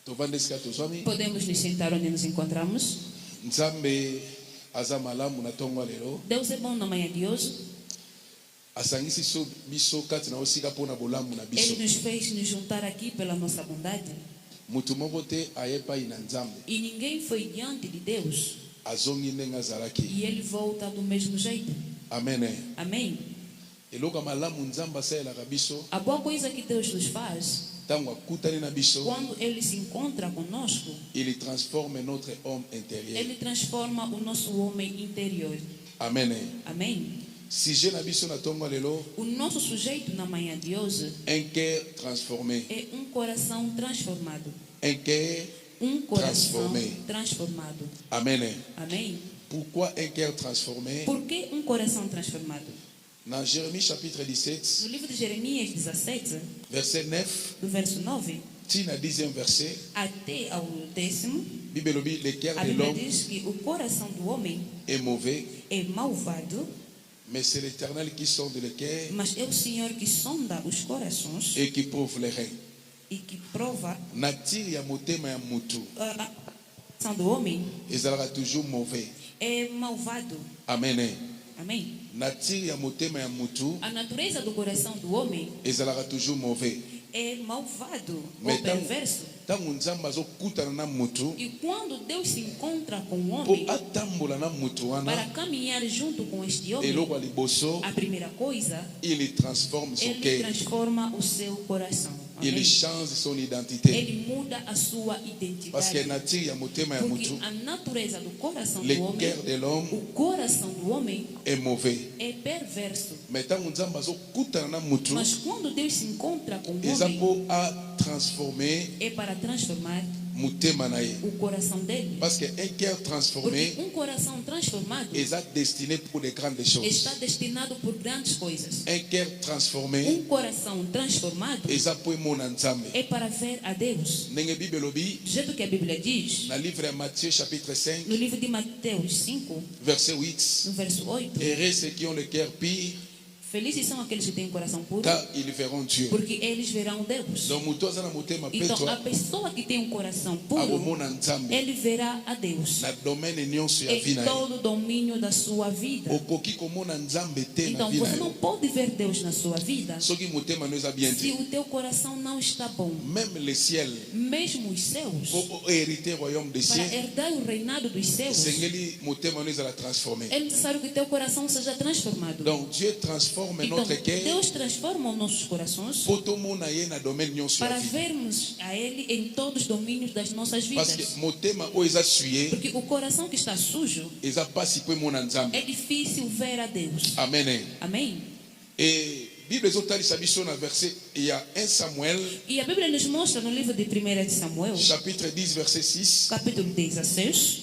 Podemos nos sentar onde nos encontramos. Deus é bom na manhã de hoje. Ele nos fez nos juntar aqui pela nossa bondade. E ninguém foi diante de Deus. E ele volta do mesmo jeito. Amém. Amém. A boa coisa que Deus nos faz, quando ele se encontra conosco, ele transforma notre homme intérieur. Ele transforma o nosso homem interior. Amém. Amém. O nosso sujeito na manhã de hoje é um coração transformado. Um coração transformado. Amém. Amém. Pourquoi un cœur transformé? Por que um coração transformado? Dans Jérémie chapitre 17, no livro de Jeremias 17, verset 9, do verso 9 tina 10e verset, até ao 10º, le cœur a de Bíblia l'homme diz que o coração do homem est mauvais, é malvado, mais c'est l'Éternel qui sonde le cœur mas é o Senhor que sonda os corações et qui prouve les reins. e que prova Nature ya motema ya mutu a coração do homem ezalaka toujours mauvais. é malvado. Amen. Amém. Nature ya motema ya mutu A natureza do coração do homem ezalaka toujours mauvais. é malvado Mais ou perverso. tango nzambe azokutana na mutu E quando Deus se encontra com o po homem atambola na mutu para wana caminhar junto com este homem, eloko ya liboso a primeira coisa, il transforme son ele cœur, transforma o seu coração. Amém? il change son identité, Ele muda a sua parce que identidade. nature ya motema ya Porque mutu, a natureza do coração le do homem, cœur de l'homme o coração do homem est mauvais. é perverso. Mais tango nzambe azokutana na mutu Mas quando Deus se encontra com o eza homem, po transformer é para transformar motema na ye, o coração dele. parce que un cœur transformé Porque um coração transformado est destiné pour les grandes choses. está destinado por grandes coisas. Un cœur transformé Um coração transformado eza po emona nzambe. é para ver a Deus. Ndenge Bible lobi Do jeito que a Bíblia diz, na livre ya Matthieu chapitre 5 no livro de Mateus 5, verset 8, no verso 8, heureux ceux qui ont le cœur pur felizes são aqueles que têm um coração puro, car ils verront Dieu. porque eles verão Deus. Donc mutu aza na motema Então, a petwa pessoa que tem um coração puro, akomona nzambe ele verá a Deus na domaine nyonso ya em vie na ye. todo o domínio da sua vida. Okoki komona nzambe te na Então, vie na você não yo pode ver Deus na sua vida soki motema no eza bien se te. o teu coração não está bom. Même le ciel Mesmo os céus, po hériter royaume des para cieux herdar o reinado dos céus, esengeli motema no ezala transformé. é necessário que teu coração seja transformado. Donc Dieu transforme Então, notre cœur Deus transforma os nossos corações po tomona ye na domaine nyonso ya para vie. vermos a Ele em todos os domínios das nossas Parce vidas. que motema oyo eza suye Porque o coração que está sujo, eza pasi po emona nzambe. é difícil ver a Deus. Amen. Amém? Et Bible ezotalisa biso na verset ya 1 Samuel E a Bíblia nos mostra no livro de 1 de Samuel, chapitre 10 verset 6, capítulo 16,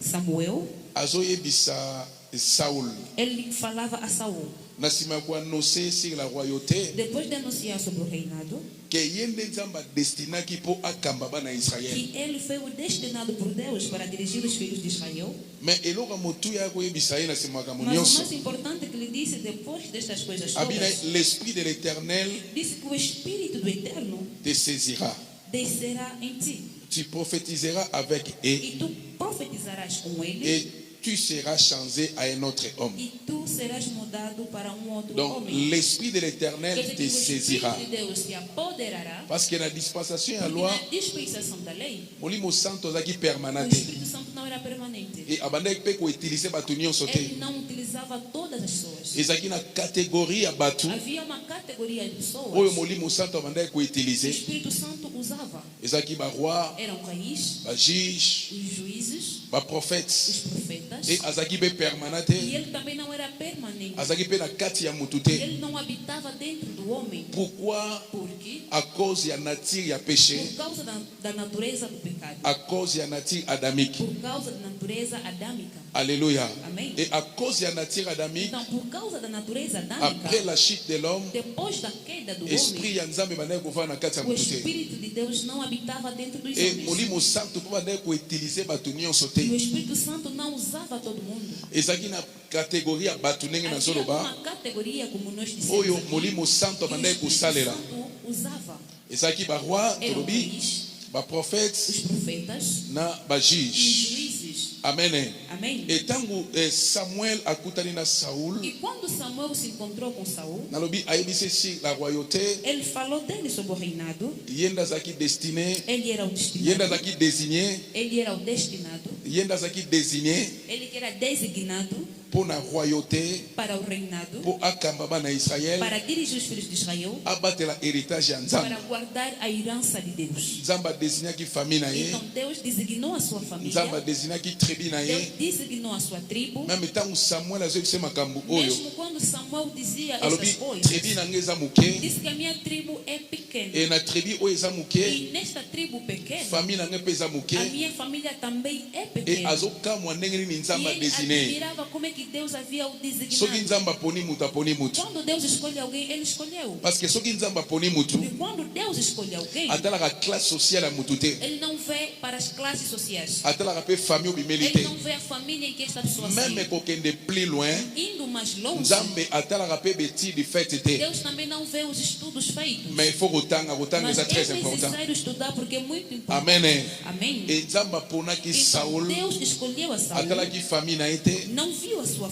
Samuel, azoyebisa Saul ele falava a Saul, na nsima ya koannonce sur la royauté depois de anunciar sobre o reinado, ke ye nde nzambe adestinaki mpo akamba bana Israel. que ele foi o destinado por Deus para dirigir os filhos de Israel. Mais eloko ya motu ya koyebisa ye na nsima ya makambo Mas o nyonso mais importante que ele disse depois destas coisas abina todas, l'esprit de l'éternel disse que o Espírito do Eterno te saisira, descerá em ti tu prophétiseras avec eux e tu profetizarás com ele et tu seras changé à un autre homme. e tu serás mudado para outro Donc homem. l'esprit de Quer l'éternel dizer que te o saisira. Espírito de Deus se apoderará, Parce que la dispensation ya porque loi na dispensação da lei, molimo santo azalaki o permanente Espírito Santo não era permanente. e abandaki mpe koutilize bato nyonso Ele te. não utilizava todas as pessoas. ezalaki na catégorie ya bato Havia uma categoria de oyo pessoas molimo santo abandaki que o koutilize. Espírito Santo usava. ezalaki baroi, Eram reis, bajuge, os juízes, os baprophètes profetas. e azalaki mpe permanent E te, ele também não era permanente. azalaki mpe na kati ya motu te. Ele não habitava dentro do homem. Pourquoi? Porque, À cause ya nature ya péché, por causa da natureza do pecado, à cause ya nature adamique. por causa da natureza adâmica. Alléluia. Amém. Et à cause ya nature adamique, Então, por causa da natureza adâmica, après la chute de l'homme, depois da queda do esprit homem, ya nzambe bandaki kovanda na kati ya o motu te. Espírito de Deus não habitava dentro dos E homens. molimo santo mpo bandaki koutilize bato nyonso E o te. Espírito Santo não usava todo mundo. ezalaki na catégorie ya bato ndenge Havia nazoloba uma categoria, como nós dissemos oyo aqui, molimo santo que o abandaki Espírito kosalela. Santo usava. ezalaki baroi Eram tolobi reis, os profetas e juízes. Amen. Amém. Et tango Samuel akutani na Saul. E quando Samuel se encontrou com Saul, nalobi ayebisi si la royauté. Ele falou dele sobre o reinado. Yenda zaki destiné. Ele era o destinado. Yenda zaki désigné. Ele era o destinado. Yenda zaki désigné. Ele que era designado pour la royauté, para o reinado, pour akambaba na Israël, para dirigir os filhos de Israel, abatela héritage ya Nzambe. para guardar a herança de Deus. Nzamba désigna ki famille na ye. Então Deus designou a sua família. Nzamba désigna ki tribu na ye. Deus designou a sua tribo. Même tango Samuel azobise makambo oyo. Mesmo quando Samuel dizia alobi essas coisas, tribu na ngeza muke. disse que a minha tribo é pequena. E na tribu oyo eza muke. E nesta tribo pequena, famille na nge peza muke. a minha família também é E pequena. azokamwa ndenge nini E Nzamba ele désigné. admirava como é que Deus havia o Soki designado. Nzamba aponi mutu aponi mutu. Quando Deus escolhe alguém, ele escolheu. Parce que soki Nzamba aponi mutu, E quando Deus escolhe alguém, atalaka classe sociale ya mutu te. ele não vê para as classes sociais. Atalaka pe famille obimeli Ele te. não vê a família em que esta pessoa Même se kokende plus loin, indo mais longe. Nzambe atalaka pe betide fete te. Deus também não vê os estudos feitos. Mais il faut kotanga Mas eza très é important. necessário estudar porque é muito importante. Amen. Amém. E Nzamba aponaki Então Saul, Deus escolheu a Saul. atalaki famille na ye te, Não viu a sua,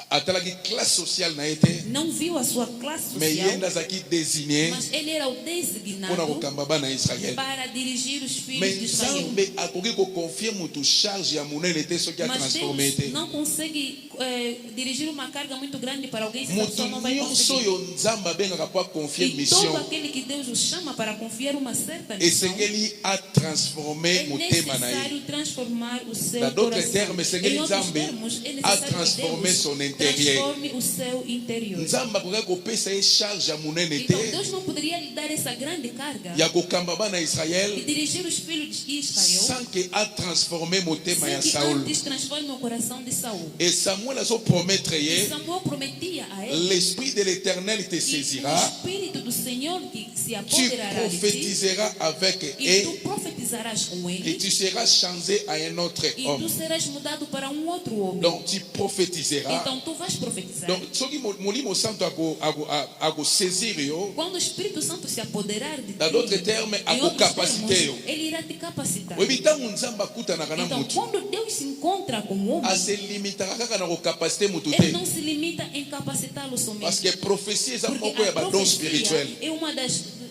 atalaki classe sociale na ye te, não viu a sua classe mais ye social. nde azalaki désigné Mas ele era o mpona designado kokamba bana ya Israël. para dirigir os filhos Mais de Israel. Nzambe akoki koconfie mutu charge ya monene te soki Mas atransforme Deus te. não consegue dirigir uma carga muito grande para alguém se a Mutu pessoa não vai nyonso conseguir. oyo Nzambe abengaka po aconfie E todo mission, aquele que Deus o chama para confiar uma certa missão, esengeli atransforme é motema na ye. necessário transformar o seu Dans d'autres coração. termes, Seigneur Em outros Nzambe termos, é a necessário transformer que Deus son intérieur. transforme o seu interior. Nzambe akoki kopesa ye charge ya monene Então te Deus não poderia lhe dar essa grande carga ya kokamba bana ya e Israël dirigir os filhos de Israel sans que atransforme motema ya sem que Saul. antes transforme o coração de Saul. Et Samuel azopromettre E ye, Samuel prometia a ele l'esprit de l'Éternel te que o saisira, Espírito do Senhor que se tu apoderará de ti prophétiseras avec e tu eux profetizarás com et ele tu seras changé à un autre e tu homme. serás mudado para um outro homem. Donc tu prophétiseras. Então tu vais profetizar. Donc soki molimo santo saisir yo, Quando o Espírito Santo se apoderar de ti, dans d'autres termes, em outros capacité yo. termos, ele irá te capacitar. oyebi ntango Nzambe akutanaka na Então, mutu, quando Deus se encontra com o homem, aselimitaka kaka na kokapasite mutu ele te. não se limita em capacitá-lo Parce somente. que prophétie eza Porque moko ya a badon spirituel. profecia é uma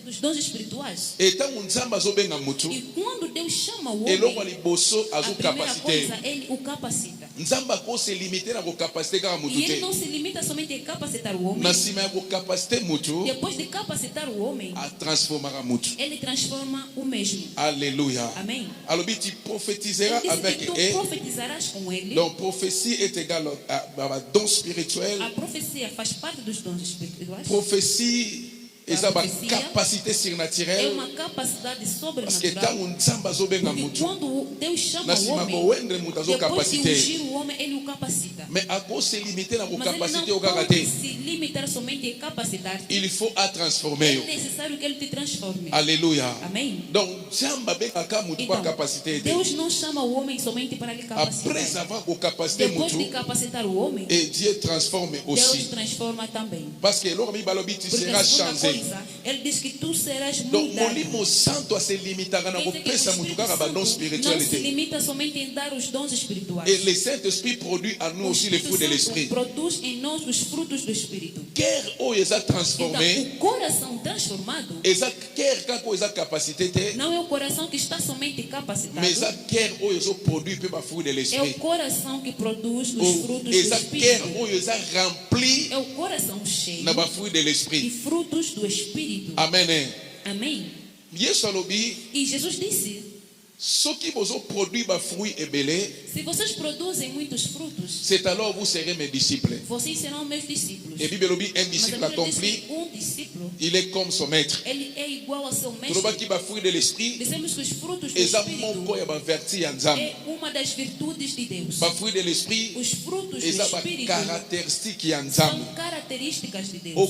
dos dons espirituais. Et ntango Nzambe azobenga mutu, E quando Deus chama o eloko ya homem, liboso a primeira azokapasite coisa, ele o capacita. Nzambe akoselimite na kokapasite kaka mutu E ele te. não se limita somente em capacitar o homem. Na nsima ya kokapasite mutu, Depois de capacitar o homem, atransformaka mutu. ele transforma o mesmo. Alléluia. Amém. alobi tu Ele prophétiseras disse avec que tu eux. profetizarás com ele. Donc prophétie est égale à don spirituel. A profecia faz parte dos dons espirituais. Prophétie eza Prophétie bacapacité é surnaturelle. uma capacidade Parce que sobrenatural. ntango Nzambe azobenga Porque mutu, quando Deus chama na o nsima homem, kowendre mutu depois de azokapasite. ungir o homem, ele o capacita. Mais akoselimite na Mas ele kokapasite não oyo kaka pode te. se limitar somente em capacitar. Il faut atransformer yo. É necessário que ele te transforme. Alléluia. Amém. Donc Nzambe abengaka mutu po Então, akapasite te. Deus não chama o homem somente para lhe Après capacitar. avoir kokapasite Depois de mutu, capacitar o homem, et Dieu transforme Deus aussi. transforma também. Parce que eloko mibalobi tu Porque a seras segunda changé. coisa, ele diz que tu serás Donc mudado. molimo santo aselimitaka na Quer dizer que o kopesa mutu Espírito kaka badon Santo não se spiritualité. limita somente em dar os dons espirituais. Et le Saint-Esprit produit en nous O aussi les Espírito fruits de Santo l'Esprit. produz em nós os frutos do Espírito. Cœur oyo eza transformé, Então, o coração transformado eza cœur kaka oyo eza capacité te, não é o coração que está somente capacitado, mais eza cœur oyo ezoproduit mpe bafruits de é o l'Esprit. coração que produz os Ou frutos do eza cœur Espírito. oyo eza rempli É o coração cheio na bafruits de e l'Esprit. frutos do Espírito. Amen. Amém. Yesu alobi E Jesus disse: soki bozoproduit bafruits ebele, se vocês produzem muitos frutos, c'est alors vous serez mes disciples. vocês serão meus discípulos. Et Bible alobi un Mas a disciple Bíblia diz accompli, que discípulo, il est comme son maître. ele é igual ao seu mestre. tolobaki bafruits de l'Esprit Dizemos que os frutos do eza Espírito moko ya baverti ya Nzambe. é uma das virtudes de Deus. Bafruits de l'Esprit Os frutos do eza Espírito bacaractéristique ya são Nzambe. características de Deus.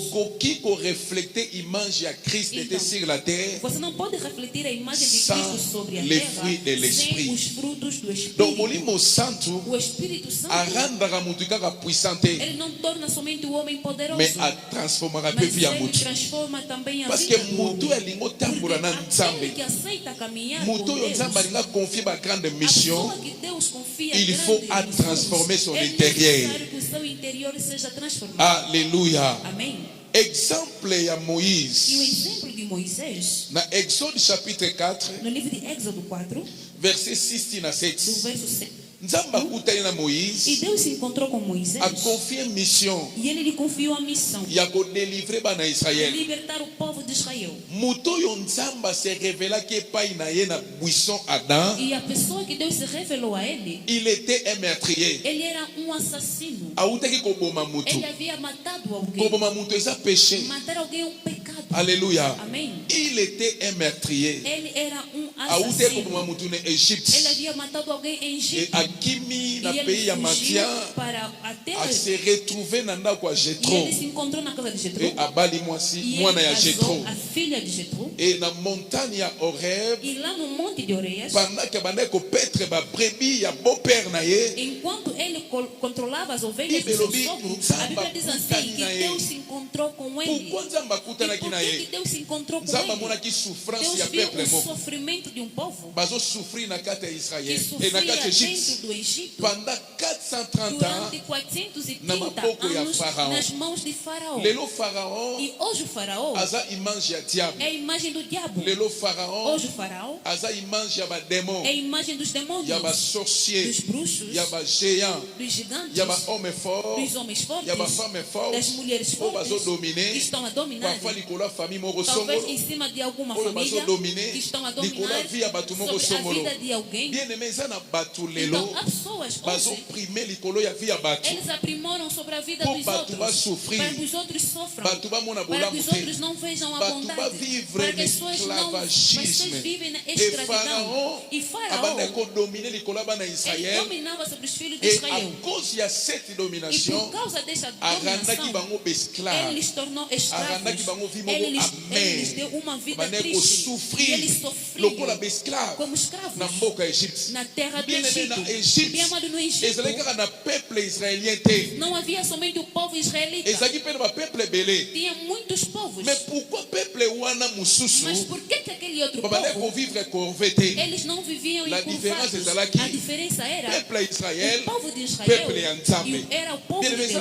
Você não pode refletir a imagem de Cristo sobre a terra sem os frutos do Espírito. O Espírito Santo, ele não torna somente o homem poderoso, mas ele transforma também a vida do homem. Porque aquele que aceita caminhar com Deus, il faut transformer son intérieur. Alléluia. Amém. Exemple à Moïse. E o exemplo de Moisés, dans Exode chapitre 4, no livro de Êxodo 4, verset 6 à 7. do verso 7. E Deus se encontrou com Moisés. A confié mission. E ele lhe confiou a missão. E a délivrer bana Israël. Libertar o povo de Israel. Muto yo nzamba se révéla que pai na ye na buisson Adam. E a pessoa que Deus se revelou a ele, il était un meurtrier. Ele era assassino. Autaki koboma mutu. Ele havia matado alguém. Koboma mutu esa péché. Matar alguém é um pecado. Alléluia. Amém. Il était un meurtrier. Ele era assassino. Autaki koboma mutu na Égypte. Ele havia matado alguém em Egito. Kimi na pays ya Madian a se retrouver na ndako ya Jétro. Ele se encontrou na casa de Jétro. Et abali mwasi mwana ya Jétro. A filha de Jétro. Et na montagne ya Horeb. E lá no monte de Oreias. Pendant que bande ko petre ba brebis ya beau-père na ye. Enquanto ele controlava as ovelhas do seu sogro, a Bíblia diz assim que Deus se encontrou com ele. Por que Deus se encontrou com ele? Deus viu o sofrimento de um povo. Bazo sofrir na cata Israël. E na cata do Egito, pendant 430 ans, nas mãos de Faraó. E hoje o Faraó é a imagem do diabo. Hoje o Faraó é a imagem dos demônios, dos bruxos, dos gigantes, dos homens fortes, das mulheres fortes que estão a dominar, talvez em cima de alguma família que estão a dominar sobre a vida de alguém. Então, há pessoas hoje, eles aprimoram sobre a vida dos outros, para que os outros sofram, para que os outros não vejam a bondade, para que as pessoas vivem na escravidão. E Faraó, ele dominava sobre os filhos de Israel. E por causa dessa dominação, ele lhes tornou escravos. Ele lhes deu uma vida triste. E eles sofriam como escravos na terra do Egito. Bem amado, no Egito não havia somente o povo israelita, tinha muitos povos. Mas por que aquele outro povo, eles não viviam encurvados? A diferença era o povo de Israel era o povo de Deus.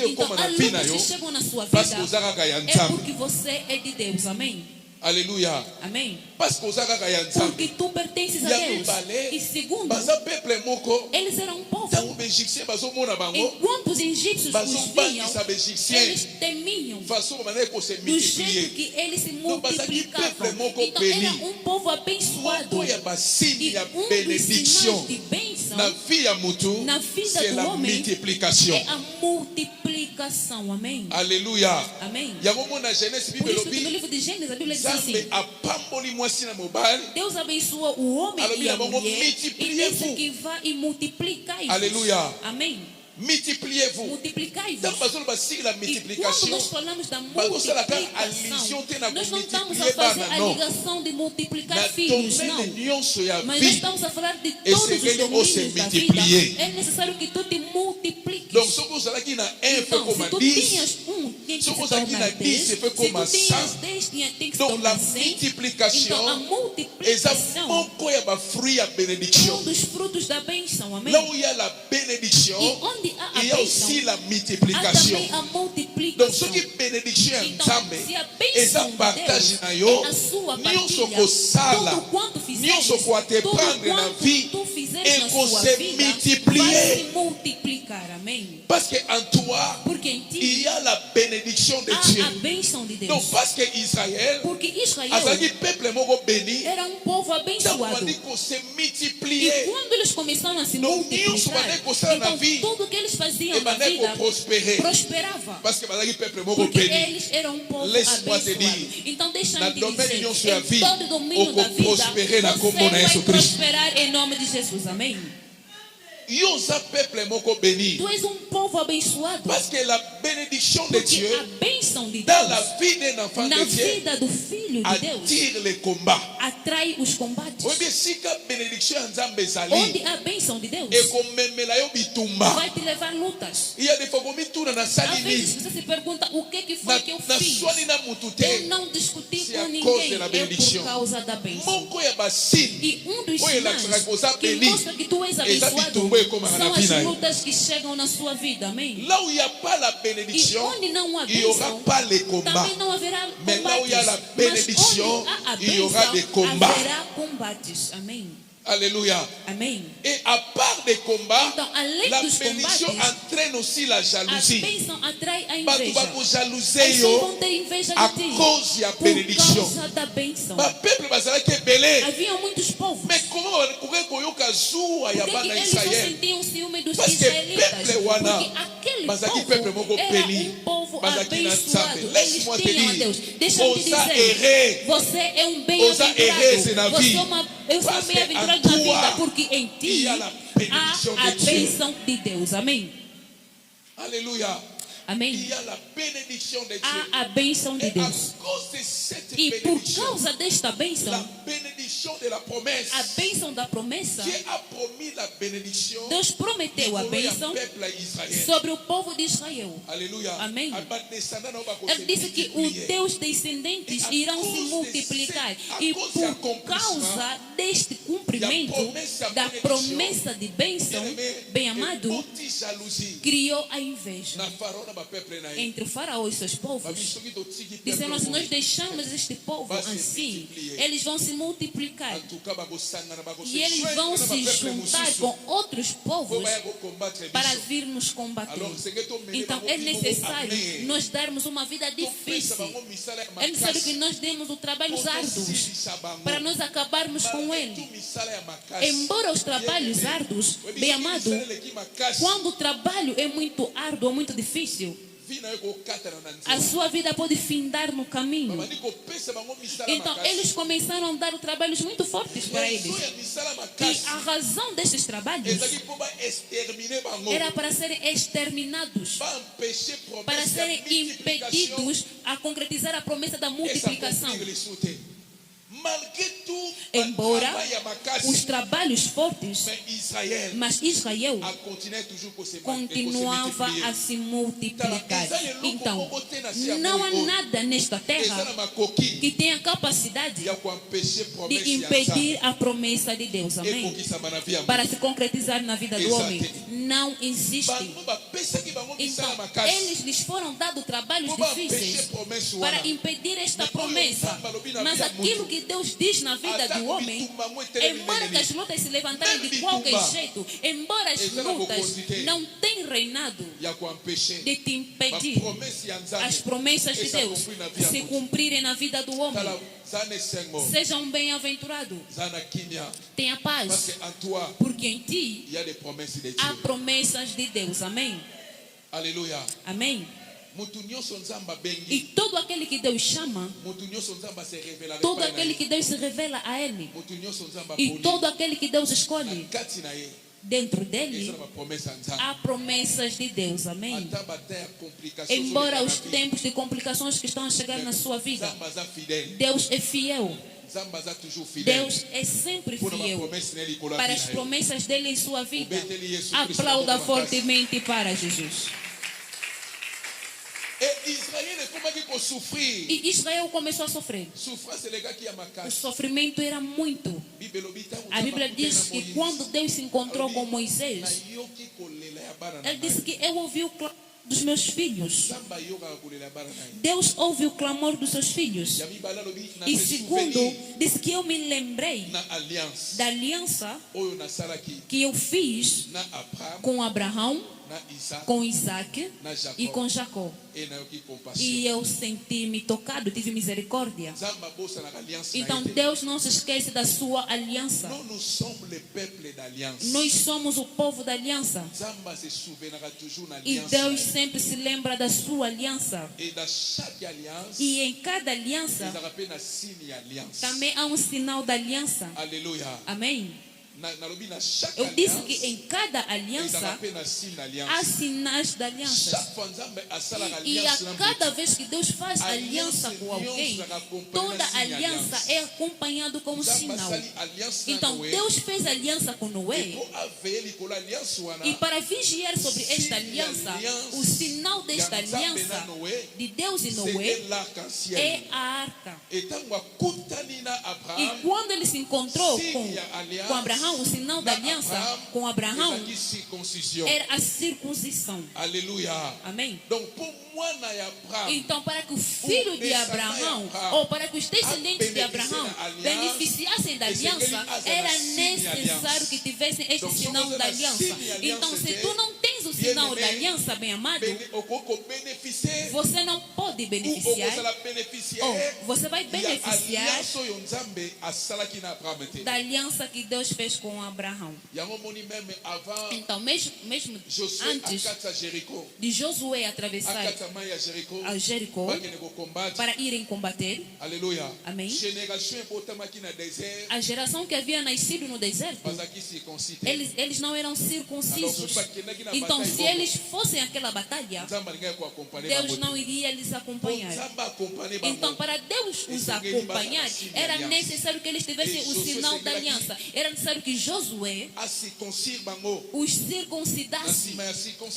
Então a luta que chegou na sua vida é porque você é de Deus. Amém. Alléluia. Amém. Porque tu pertences a Deus. E segundo, eles eram um povo. Enquanto os egípcios os viam, eles temiam do jeito que eles se multiplicavam. Então era um povo abençoado. E um dos sinais de bênção na vida do homem é a multiplicação. Amém. Aleluia. Amém. Por isso que no livro de Gênesis a Bíblia diz assim: Deus abençoa o homem e a mulher e disse que vá e multiplicai-vos. Aleluia. Amém. Multipliez-vous. Multiplicai-vos. E quando nós falamos da multiplicação, nós não estamos a fazer a ligação de multiplicar filhos, não. Mas nós estamos a falar de todos os domínios da vida. É necessário que tu te multipliques. Então, se tu tinhas tinha que se tornar 10. Se tu tinhas 10, tem que se tornar 100. Então, a multiplicação é um dos frutos da bênção. Amém. E onde há a bênção, há também a multiplicação. Donc, ce qui bénédiction est ensemble, esa partage na yo, nyonso kosala, nyonso ko te prendre na vie, et qu'on se multiplier. Parce que en toi, il y a la bénédiction de Dieu. Donc, parce que Israël, azali peuple moko béni, era um povo abençoado. E quando eles começaram a se multiplicar, então tudo que eles faziam na vida prosperava. Porque eles eram um povo abençoado. Então deixa-me te dizer, em todo domínio da vida, você vai prosperar em nome de Jesus. Amém. Tu és um povo abençoado. Parce que la bénédiction de Dieu dans la vie d'un enfant de Dieu attire les combats. Atrai os combates. Onde a bênção de Deus vai te levar lutas. Às vezes você se pergunta o que foi que eu fiz. Eu não discuti com ninguém, é por causa da bênção. E dos sinais que mostra que tu és abençoado são as lutas que chegam na sua vida. Amém? E onde não há bênção, também não haverá combates. Mas onde há a bênção, haverá combates. Amém. Alléluia. Amen. Et à part des combats, então, la bénédiction entraîne aussi la jalousie. A bênção atrai a inveja. Eles vão ter inveja à cause da bénédiction. Por causa da bênção. Havia muitos povos. Mas como eles sentiam ciúme dos israelitas? Porque aquele povo era povo abençoado. Eles tinham a Deus. Deixa-me te dizer, você é um bem-aventurado. Eu sou bem-aventurado na vida, porque em ti há a bênção de Deus. Amém. Aleluia. Amém. Há a bênção de Deus. E por causa desta bênção, a bênção da promessa, Deus prometeu a bênção sobre o povo de Israel. Amém. Ele disse que os teus descendentes irão se multiplicar. E por causa deste cumprimento da promessa de bênção, bem amado, criou a inveja entre o faraó e seus povos. Disseram: se nós deixamos este povo assim, eles vão se multiplicar e eles vão se juntar com outros povos para vir nos combater. Então é necessário nós darmos uma vida difícil. É necessário que nós demos o trabalho árduos para nós acabarmos com ele. Embora os trabalhos árduos, bem amado, quando o trabalho é muito árduo ou muito difícil, a sua vida pode findar no caminho. Então eles começaram a dar trabalhos muito fortes para eles. E a razão destes trabalhos era para serem exterminados, para serem impedidos a concretizar a promessa da multiplicação. Embora os trabalhos fortes, mas Israel continuava a se multiplicar. Então, não há nada nesta terra que tenha capacidade de impedir a promessa de Deus. Amém? Para se concretizar na vida do homem. Não existe. Então, eles lhes foram dados trabalhos difíceis para impedir esta promessa. Mas aquilo que Deus diz na vida do homem, embora as lutas se levantarem de qualquer jeito, embora as lutas não tenham reinado de te impedir as promessas de Deus se cumprirem na vida do homem, sejam bem-aventurados, tenha paz, porque em ti há promessas de Deus. Amém. Aleluia. Amém. E todo aquele que Deus chama, todo aquele que Deus se revela a ele, e todo aquele que Deus escolhe, dentro dele há promessas de Deus. Amém. Embora os tempos de complicações que estão a chegar na sua vida, Deus é fiel. Deus é sempre fiel para as promessas dele em sua vida. Aplauda fortemente para Jesus. E Israel começou a sofrer. O sofrimento era muito. A Bíblia diz que quando Deus se encontrou com Moisés, ele disse que eu ouvi o clamor dos meus filhos. Deus ouve o clamor dos seus filhos. E segundo, disse que eu me lembrei da aliança que eu fiz com Abraão, com Isaac e com Jacó. E eu senti-me tocado, tive misericórdia. Então Deus não se esquece da sua aliança. Nós somos o povo da aliança. E Deus sempre se lembra da sua aliança. E em cada aliança também há um sinal da aliança. Aleluia. Amém. Eu disse que em cada aliança há sinais da aliança. E a cada vez que Deus faz aliança com alguém, toda aliança é acompanhada com um sinal. Então Deus fez aliança com Noé. E para vigiar sobre esta aliança, o sinal desta aliança de Deus e Noé é a arca. E quando ele se encontrou com Abraão, o sinal da aliança com Abraão era a circuncisão. Aleluia. Amém. Então, para que o filho de Abraão, ou para que os descendentes de Abraão beneficiassem da aliança, era necessário que tivessem este sinal da aliança. Então, se tu não tens o sinal da aliança, bem amado, você não pode beneficiar. Ou você vai beneficiar da aliança que Deus fez com Abraão. Então, mesmo antes de Josué atravessar a Jericó para irem combater, aleluia. Amém. A geração que havia nascido no deserto, eles não eram circuncisos. Então, se eles fossem àquela batalha, Deus não iria lhes acompanhar. Então, para Deus os acompanhar, era necessário que eles tivessem o sinal da aliança. Era necessário que Josué os circuncidasse.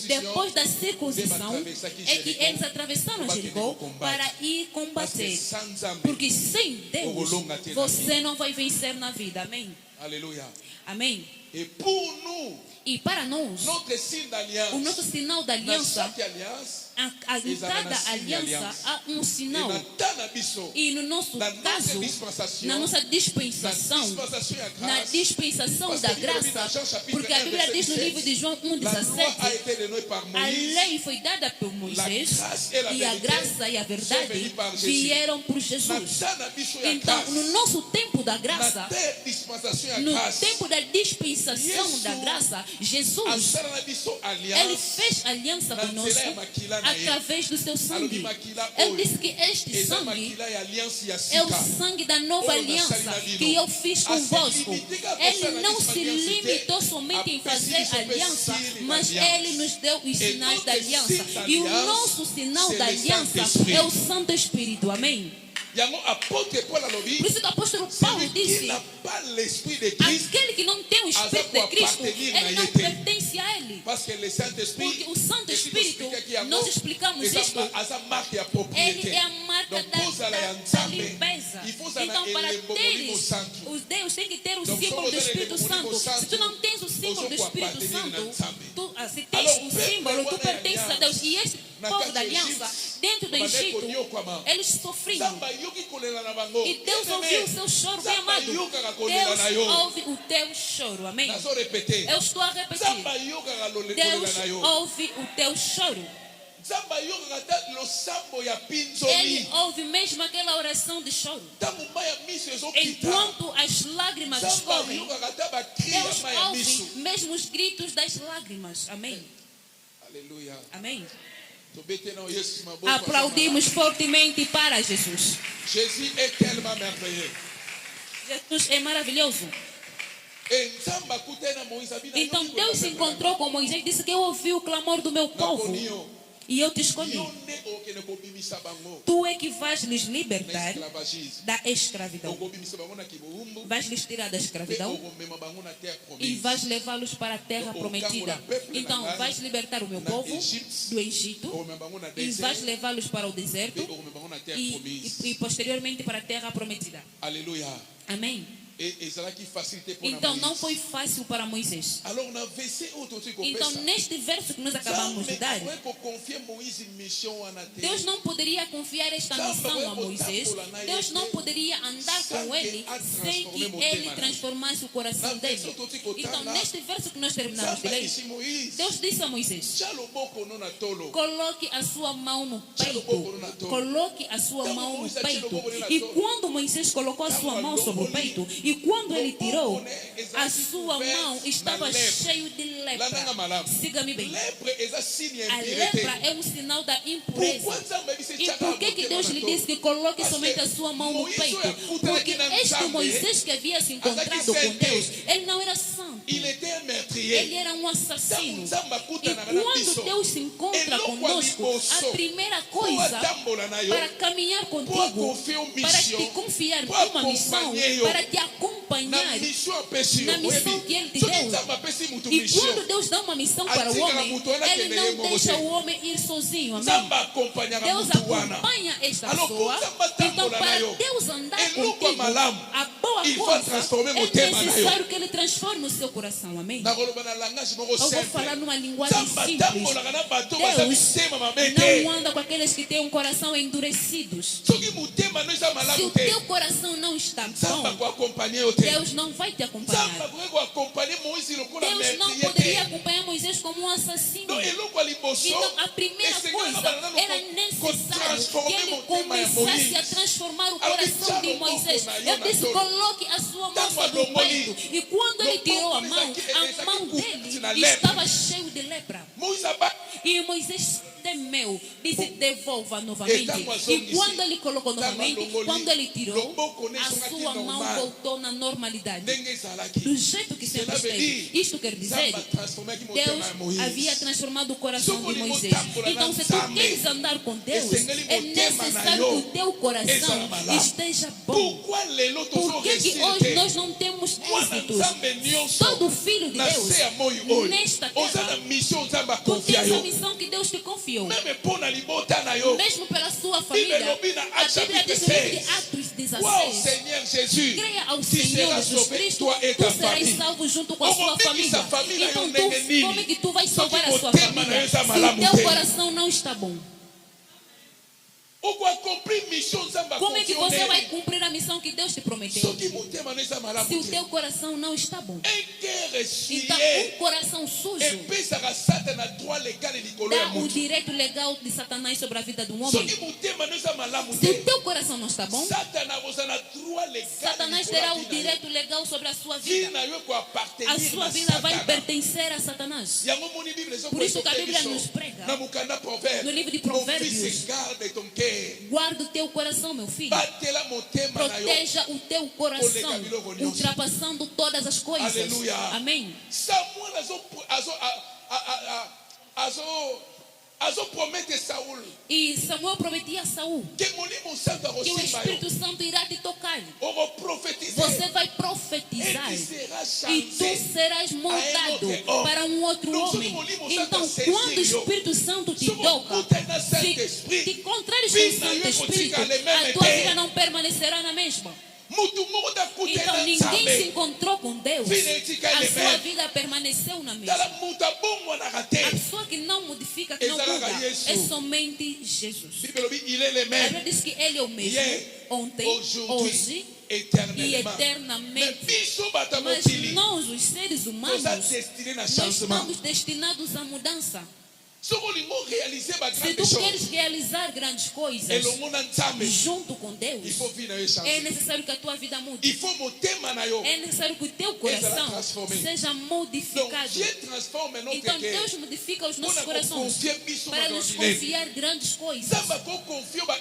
Depois da circuncisão é que eles atravessaram Jericó para ir combater. Porque sem Deus você não vai vencer na vida. Amém. Aleluia. Amém. E para nós, o nosso sinal da aliança, em cada aliança há um sinal. E no nosso caso, na nossa dispensação, na dispensação da graça, porque a Bíblia diz no livro de João 1,17, a lei foi dada por Moisés e a graça e a verdade vieram por Jesus. Então, no nosso tempo da graça, no tempo da dispensação da graça, Jesus, Ele fez aliança conosco através do seu sangue. Ele disse que este sangue é o sangue da nova aliança que eu fiz convosco. Ele não se limitou somente em fazer aliança, mas Ele nos deu os sinais da aliança. E o nosso sinal da aliança é o Santo Espírito. Amém. Por isso que o apóstolo Paulo disse: aquele que não tem o Espírito de Cristo, ele não pertence a ele. Porque o Santo Espírito, nós explicamos isto, ele é a marca da limpeza. Então, para teres os Deus, tem que ter o símbolo do Espírito Santo. Se tu não tens o símbolo do Espírito Santo, se tens o símbolo, tu pertences a Deus. E este povo da aliança, dentro do Egito, eles sofriam. E Deus ouviu o seu choro, bem amado. Deus ouve o teu choro. Amém. Eu estou a repetir. Deus ouve o teu choro. Ele ouve mesmo aquela oração de choro. Enquanto as lágrimas escorrem, Deus ouve mesmo os gritos das lágrimas. Amém. Aleluia. Amém. Aplaudimos fortemente para Jesus. Jesus é tellement merveilleux. Jesus é maravilhoso. Então Deus se encontrou com Moisés e disse que eu ouvi o clamor do meu povo e eu te escolhi. Tu é que vais lhes libertar da escravidão. Vais lhes tirar da escravidão e vais levá-los para a terra prometida. Então vais libertar o meu povo do Egito e vais levá-los para o deserto e posteriormente para a terra prometida. Aleluia. Amém. Então não foi fácil para Moisés. Então neste verso que nós acabamos de dar, Deus não poderia confiar esta missão a Moisés. Deus não poderia andar com ele sem que ele transformasse o coração dele. Então neste verso que nós terminamos de ler, Deus disse a Moisés: coloque a sua mão no peito. Coloque a sua mão no peito. E quando Moisés colocou a sua mão sobre o peito, e quando ele tirou, a sua mão estava cheia de lepra. Siga-me bem. A lepra é um sinal da impureza. E por que Deus lhe disse que coloque somente a sua mão no peito? Porque este Moisés que havia se encontrado com Deus, ele não era assassino. E quando Deus se encontra conosco, a primeira coisa para caminhar contigo, para te confiar uma missão, para te acompanhar na missão que Ele te deu. E quando Deus dá uma missão para o homem, Ele não deixa o homem ir sozinho. Amém? Deus acompanha esta pessoa. Então, para Deus andar contigo, a boa coisa é necessário que Ele transforme o seu coração. Amém? Eu vou falar numa linguagem simples. Deus não anda com aqueles que têm um coração endurecidos. Se o teu coração não está bom, Deus não vai te acompanhar. Deus não poderia acompanhar Moisés como um assassino. Então a primeira coisa era necessário que ele começasse a transformar o coração de Moisés. Eu disse, coloque a sua mão sobre o peito. E quando ele tirou a mão dele estava cheio de lepra. E Moisés temeu, disse, devolva novamente. E quando ele colocou novamente, quando ele tirou, a sua mão voltou na normalidade, do jeito que sempre esteve. Isto quer dizer, Deus havia transformado o coração de Moisés. Então, se tu queres andar com Deus, é necessário que o teu coração esteja bom. Por que hoje nós não temos êxitos? Todo filho de Deus nesta terra, tu tens a missão que Deus te confiou. Mesmo pela sua família, a Bíblia diz no livro de Atos 16: creia ao Senhor Jesus Cristo, tu serás salvo junto com a sua família. Então, como é que tu vais salvar a sua família se o teu coração não está bom? Como é que você vai cumprir a missão que Deus te prometeu se o teu coração não está bom? Então, um coração sujo dá o direito legal de Satanás sobre a vida do homem. Se o teu coração não está bom, Satanás terá o direito legal sobre a sua vida. A sua vida vai pertencer a Satanás. Por isso que a Bíblia nos prega no livro de Provérbios: guarda o teu coração, meu filho. Proteja o teu coração, ultrapassando todas as coisas. Aleluia. Amém. E Samuel prometia a Saul que o Espírito Santo irá te tocar. Você vai profetizar e tu serás moldado para um outro homem. Então, quando o Espírito Santo te toca, se te encontrares com o Santo Espírito, a tua vida não permanecerá na mesma. Então ninguém se encontrou com Deus, a sua vida permaneceu na mesma. A pessoa que não modifica, que não muda, é somente Jesus. A Bíblia diz que Ele é o mesmo ontem, hoje e eternamente. Mas nós, os seres humanos, nós estamos destinados à mudança. Se tu queres realizar grandes coisas junto com Deus, é necessário que a tua vida mude. É necessário que o teu coração seja modificado. Então Deus modifica os nossos corações para nos confiar grandes coisas.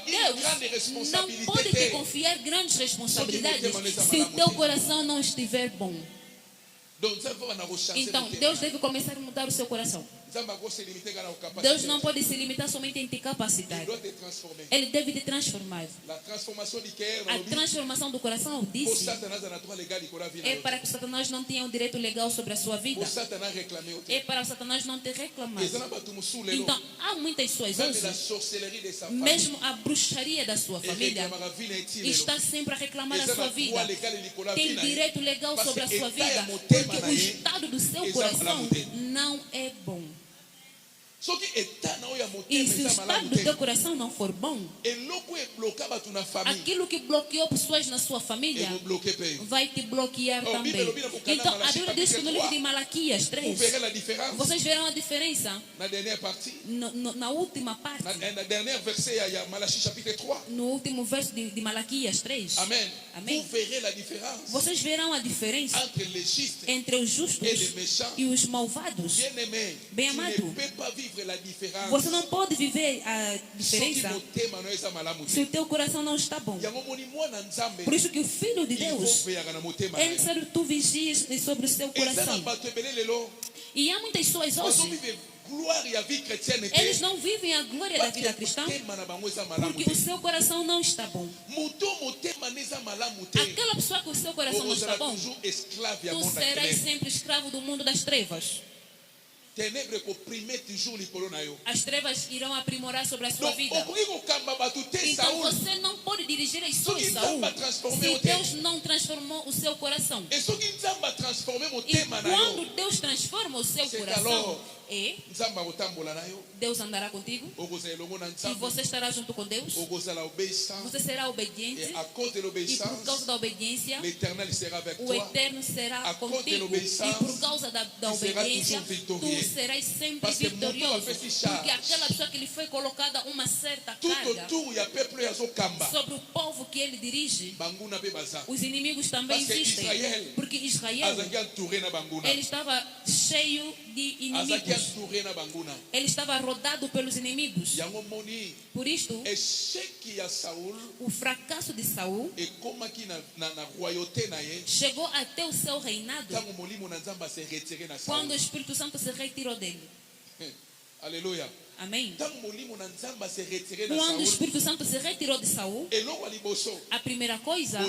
Deus não pode te confiar grandes responsabilidades se o teu coração não estiver bom. Então Deus deve começar a mudar o seu coração. Deus não pode se limitar somente em te capacitar. Ele deve te transformar. A transformação do coração, eu disse, é para que Satanás não tenha um direito legal sobre a sua vida. É para Satanás não te reclamar. Então há muitas pessoas hoje, mesmo a bruxaria da sua família está sempre a reclamar da sua vida. Tem direito legal sobre a sua vida, porque o estado do seu coração não é bom. E se o estado do teu coração não for bom, aquilo que bloqueou pessoas na sua família vai te bloquear também. Então a Bíblia diz que no livro de Malaquias 3, vocês verão a diferença na última parte, no último verso de Malaquias 3. Amém. Vocês verão a diferença entre os justos e os malvados. Bem amado, você não pode viver a diferença se o teu coração não está bom. Por isso que o Filho de Deus é necessário que tu vigies sobre o seu coração. E há muitas pessoas hoje, eles não vivem a glória da vida cristã porque o seu coração não está bom. Aquela pessoa que o seu coração não está bom, tu serás sempre escravo do mundo das trevas. As trevas irão aprimorar sobre a sua vida. Então você não pode dirigir as suas saúdes se Deus não transformou o seu coração. E quando Deus transforma o seu coração, Deus andará contigo e você estará junto com Deus. Você será obediente e por causa da obediência o Eterno será contigo. E por causa da obediência tu serás sempre vitorioso, porque aquela pessoa que lhe foi colocada uma certa carga sobre o povo que ele dirige, os inimigos também existem, porque Israel ele estava cheio de inimigos. Ele estava rodado pelos inimigos. Por isto, o fracasso de Saul chegou até o seu reinado quando o Espírito Santo se retirou dele. Aleluia. Amém. Quando o Espírito Santo se retirou de Saul, a primeira coisa,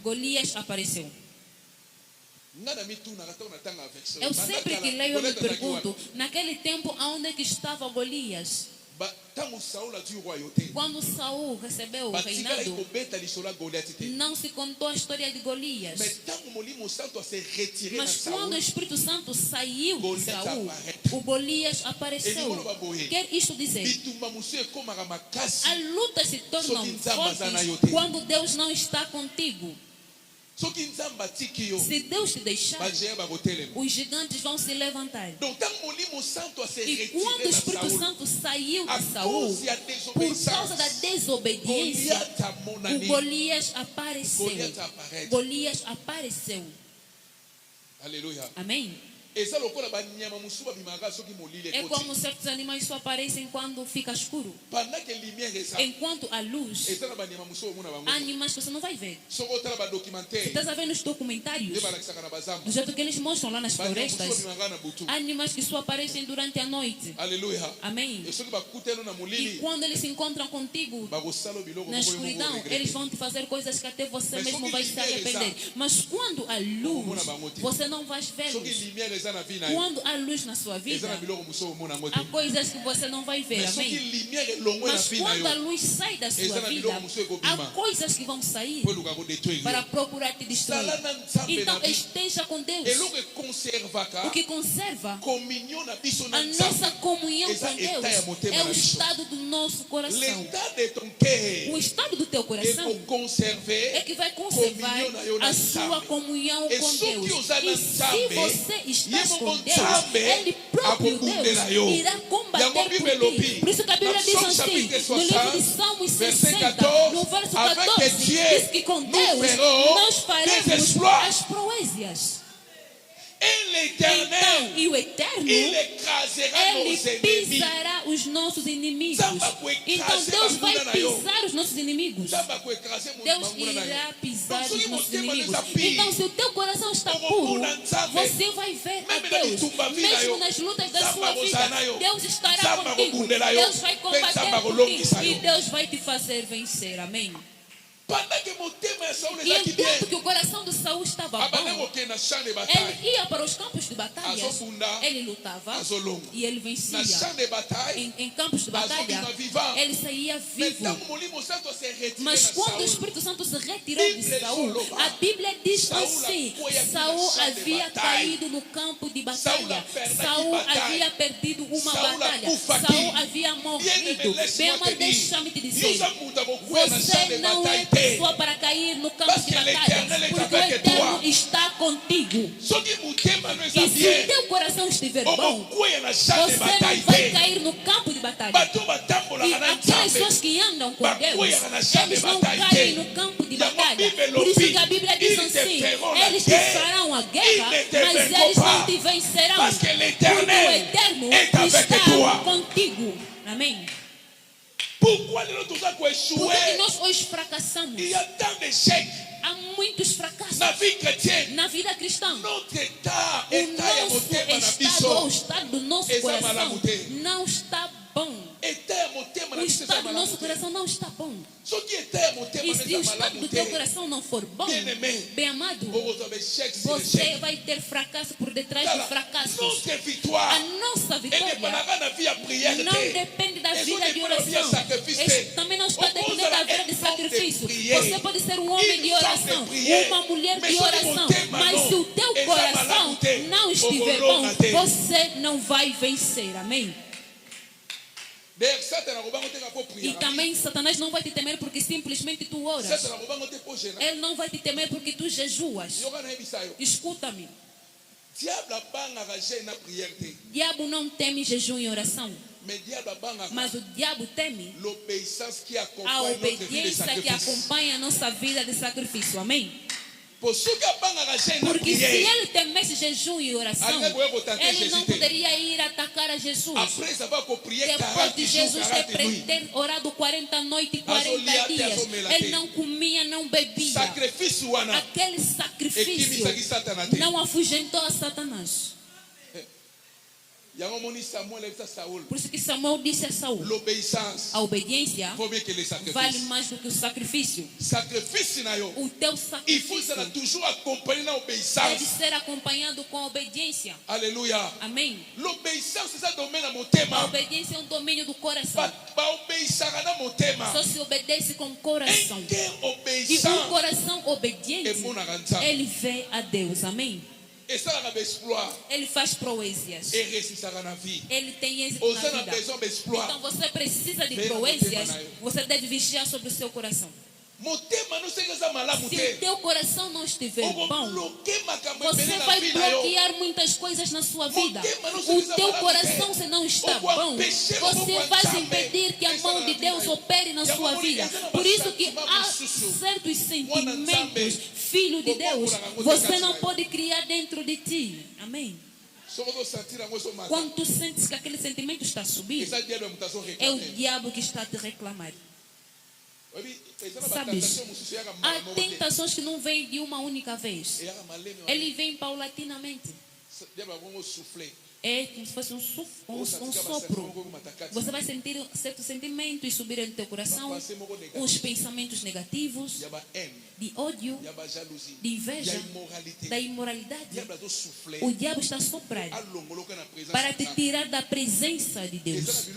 Golias apareceu. Eu sempre que leio, eu me pergunto, naquele tempo, aonde é que estava Golias? Quando Saul recebeu o reinado, não se contou a história de Golias. Mas quando o Espírito Santo saiu de Saul, o Golias apareceu. Quer isto dizer? As lutas se tornam fortes quando Deus não está contigo. Se Deus te deixar, os gigantes vão se levantar. E quando o Espírito Santo saiu de Saul, por causa da desobediência, o Golias apareceu. Golias apareceu. Aleluia. Amém. É como certos animais só aparecem quando fica escuro. Enquanto a luz, há animais que você não vai ver. Você está a ver nos documentários, do jeito que eles mostram lá nas florestas, há animais que só aparecem durante a noite. Aleluia. Amém. E quando eles se encontram contigo na escuridão, eles vão te fazer coisas que até você mesmo vai se arrepender. Mas quando a luz, você não vai vê-los. Quando há luz na sua vida, há coisas que você não vai ver, amém? Mas quando a luz sai da sua vida, há coisas que vão sair para procurar te destruir. Então esteja com Deus. O que conserva a nossa comunhão com Deus é o estado do nosso coração. O estado do teu coração é que vai conservar a sua comunhão com Deus. E se você está com Deus, Ele próprio Deus irá combater por ti. Por isso que a Bíblia diz assim, no livro de Salmos 60, no verso 14, diz que com Deus nós faremos as proezas. Então, e o Eterno, Ele pisará os nossos inimigos. Então Deus vai pisar os nossos inimigos. Deus irá pisar os nossos inimigos. Então se o teu coração está puro, você vai ver a Deus. Mesmo nas lutas da sua vida, Deus estará contigo. Deus vai combater por ti. E Deus vai te fazer vencer. Amém. E enquanto que o coração de Saul estava bom, ele ia para os campos de batalha, ele lutava e ele vencia. Em campos de batalha, ele saía vivo. Mas quando o Espírito Santo se retirou de Saul, a Bíblia diz assim: Saul havia caído no campo de batalha, Saul havia perdido uma batalha, Saul havia morrido. Bem, mas deixa-me te dizer, você não é pessoa para cair no campo de batalha, porque o Eterno está contigo. E se o teu coração estiver bom, você não vai cair no campo de batalha. E aquelas pessoas que andam com Deus, eles não caem no campo de batalha. Por isso que a Bíblia diz assim: eles te farão a guerra, mas eles não te vencerão, porque o Eterno está contigo. Amém. Por que nós hoje fracassamos? Há muitos fracassos Na vida cristã, notre état, o estado do nosso coração não está bom. O estado do nosso coração não está bom. E se o estado do teu coração não for bom, bem amado, você vai ter fracasso por detrás de fracassos. A nossa vitória não depende da vida de oração. Também não está dependendo da vida de sacrifício. Você pode ser um homem de oração, uma mulher de oração, mas se o teu coração não estiver bom, você não vai vencer. Amém? E também Satanás não vai te temer porque simplesmente tu oras. Ele não vai te temer porque tu jejuas. Escuta-me. Diabo não teme jejum e oração. Mas o diabo teme a obediência que acompanha a nossa vida de sacrifício. Amém? Porque se ele temesse jejum e oração, ele não poderia ir atacar a Jesus. Depois de Jesus ter orado 40 noites e 40 dias, ele não comia, não bebia. Aquele sacrifício não afugentou a Satanás. Por isso que Samuel disse a Saul: a obediência vale mais do que o sacrifício. O teu sacrifício deve ser acompanhado com a obediência. Aleluia. Amém. A obediência é um domínio do coração. Só se obedece com o coração. E um coração obediente, ele vê a Deus. Amém. Ele faz proezas. Ele tem êxito na vida. Então você precisa de proezas. Você deve vigiar sobre o seu coração. Se o teu coração não estiver bom, você vai bloquear muitas coisas na sua vida. O teu coração, se não está bom, você vai impedir que a mão de Deus opere na sua vida. Por isso que há certos sentimentos, filho de Deus, você não pode criar dentro de ti. Amém? Quando tu sentes que aquele sentimento está subindo, é o diabo que está a te reclamar. Sabes, há tentações que não vêm de uma única vez. Ele vem paulatinamente. É como se fosse um sopro. Você vai sentir certos sentimentos subirem no teu coração. Os pensamentos negativos, de ódio, de inveja, da imoralidade. O diabo está soprando para te tirar da presença de Deus.